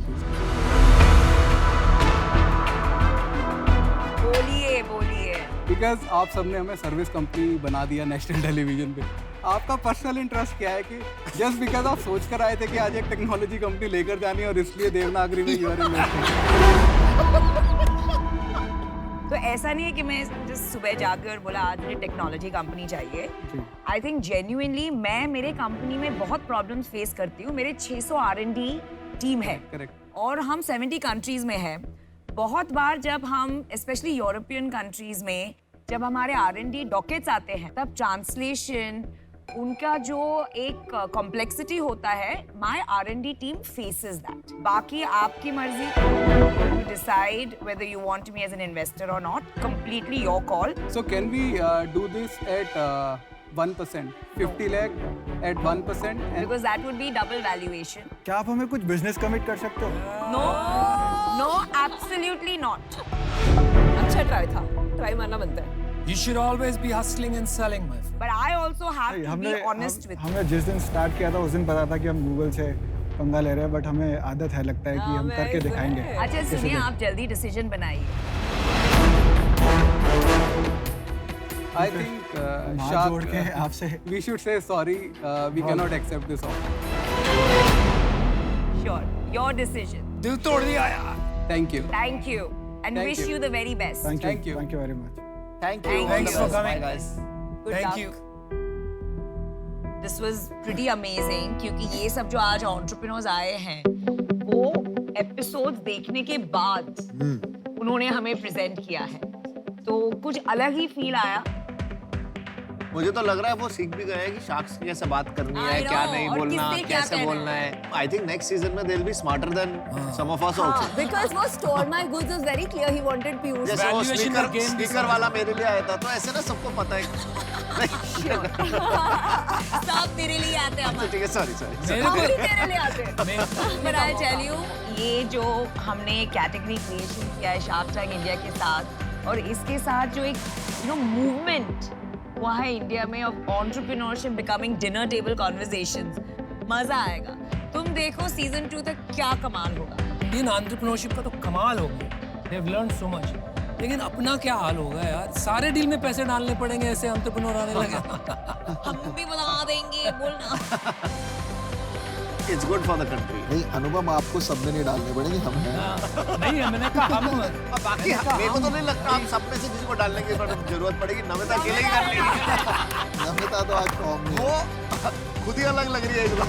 बोलिए बोलिए। बिकॉज आप सबने हमें सर्विस कंपनी बना दिया नेशनल टेलीविजन पे। आपका पर्सनल इंटरेस्ट क्या है कि जस्ट बिकॉज आप सोच कर आए थे कि आज एक टेक्नोलॉजी कंपनी लेकर जानी है और इसलिए देवनागरी में यू आर इन्वेस्टिंग? तो ऐसा नहीं है कि मैं जस्ट सुबह जाकर और बोला आज मुझे टेक्नोलॉजी कंपनी चाहिए। आई थिंक जेन्युइनली मैं मेरे कंपनी में बहुत प्रॉब्लम्स फेस करती हूँ। मेरे 600 R&D टीम है। करेक्ट। और हम 70 कंट्रीज में है। बहुत बार जब हम स्पेशली यूरोपियन कंट्रीज में जब हमारे R&D डॉकेट्स आते हैं तब ट्रांसलेशन उनका जो एक कॉम्प्लेक्सिटी होता है, my R&D team faces that. बाकी आपकी मर्जी, you decide whether you want me as an investor और not, completely your call. So can we do this at 1%, 50 lakh at 1%? Because that would be double valuation. क्या आप हमें कुछ बिजनेस कमिट कर सकते हो? No, no, absolutely not. अच्छा ट्राई था, ट्राई मारना बनता है। You should always be hustling and selling, my friend. But I also have to be हमने honest with you. हमने जिस दिन स्टार्ट किया था उस दिन पता था कि हम गूगल से पंगा ले रहे हैं, बट हमें आदत है, लगता है कि हम करके दिखाएंगे। अच्छा सुनिए, आप जल्दी डिसीजन बनाइए। I think हाथ जोड़ के आपसे we should say sorry. We cannot accept this offer. Sure, your decision. दिल तोड़ दिया यार। Thank you. Thank you and Thank wish you. you the very best. Thank you very much. Thank you. Thanks for coming. Bye, guys. Good Thank luck. you. This was pretty amazing क्योंकि ये सब जो आज entrepreneurs आए हैं वो episodes देखने के बाद उन्होंने हमें present किया है, तो कुछ अलग ही feel आया। मुझे तो लग रहा है वो सीख भी गए हैं कि शार्क्स की कैसे बात करनी है, क्या नहीं बोलना, कैसे बोलना है। आई थिंक नेक्स्ट सीजन में they will be smarter than some of us also. Because वो store my goods was very clear. He wanted Piyush. जैसे वो Valuation का game भी स्पीकर वाला मेरे लिए आया था, तो ऐसे ना सबको पता है। सब तेरे लिए आते हैं अमन। ठीक है, सॉरी हम भी तेरे लिए आते हैं। But I tell you, ये जो हमने कैटेगरी क्रिएशन किया है शार्क टैंक इंडिया के साथ, और इसके साथ जो एक मूवमेंट हुआ है इंडिया में of entrepreneurship becoming dinner table conversations, मजा आएगा। तुम देखो सीजन 2 तक क्या कमाल होगा। इंडियन एंटरप्रेन्योरशिप का तो कमाल हो गया। They have learned so much. लेकिन अपना क्या हाल होगा यार, सारे डील में पैसे डालने पड़ेंगे, ऐसे एंटरप्रेन्योर आने लगे। हम भी बता देंगे, बोलना। It's good for the country. नहीं अनुपम, आपको सब में नहीं डालने पड़ेंगे, हम हैं। नहीं, मैंने कहा हम बाकी मेरे को तो नहीं लगता हम सब में से किसी को डालने की जरूरत पड़ेगी। नमिता अकेले ही कर लेगी। नमिता तो आज फॉर्म में वो खुद ही अलग लग रही है एकदम।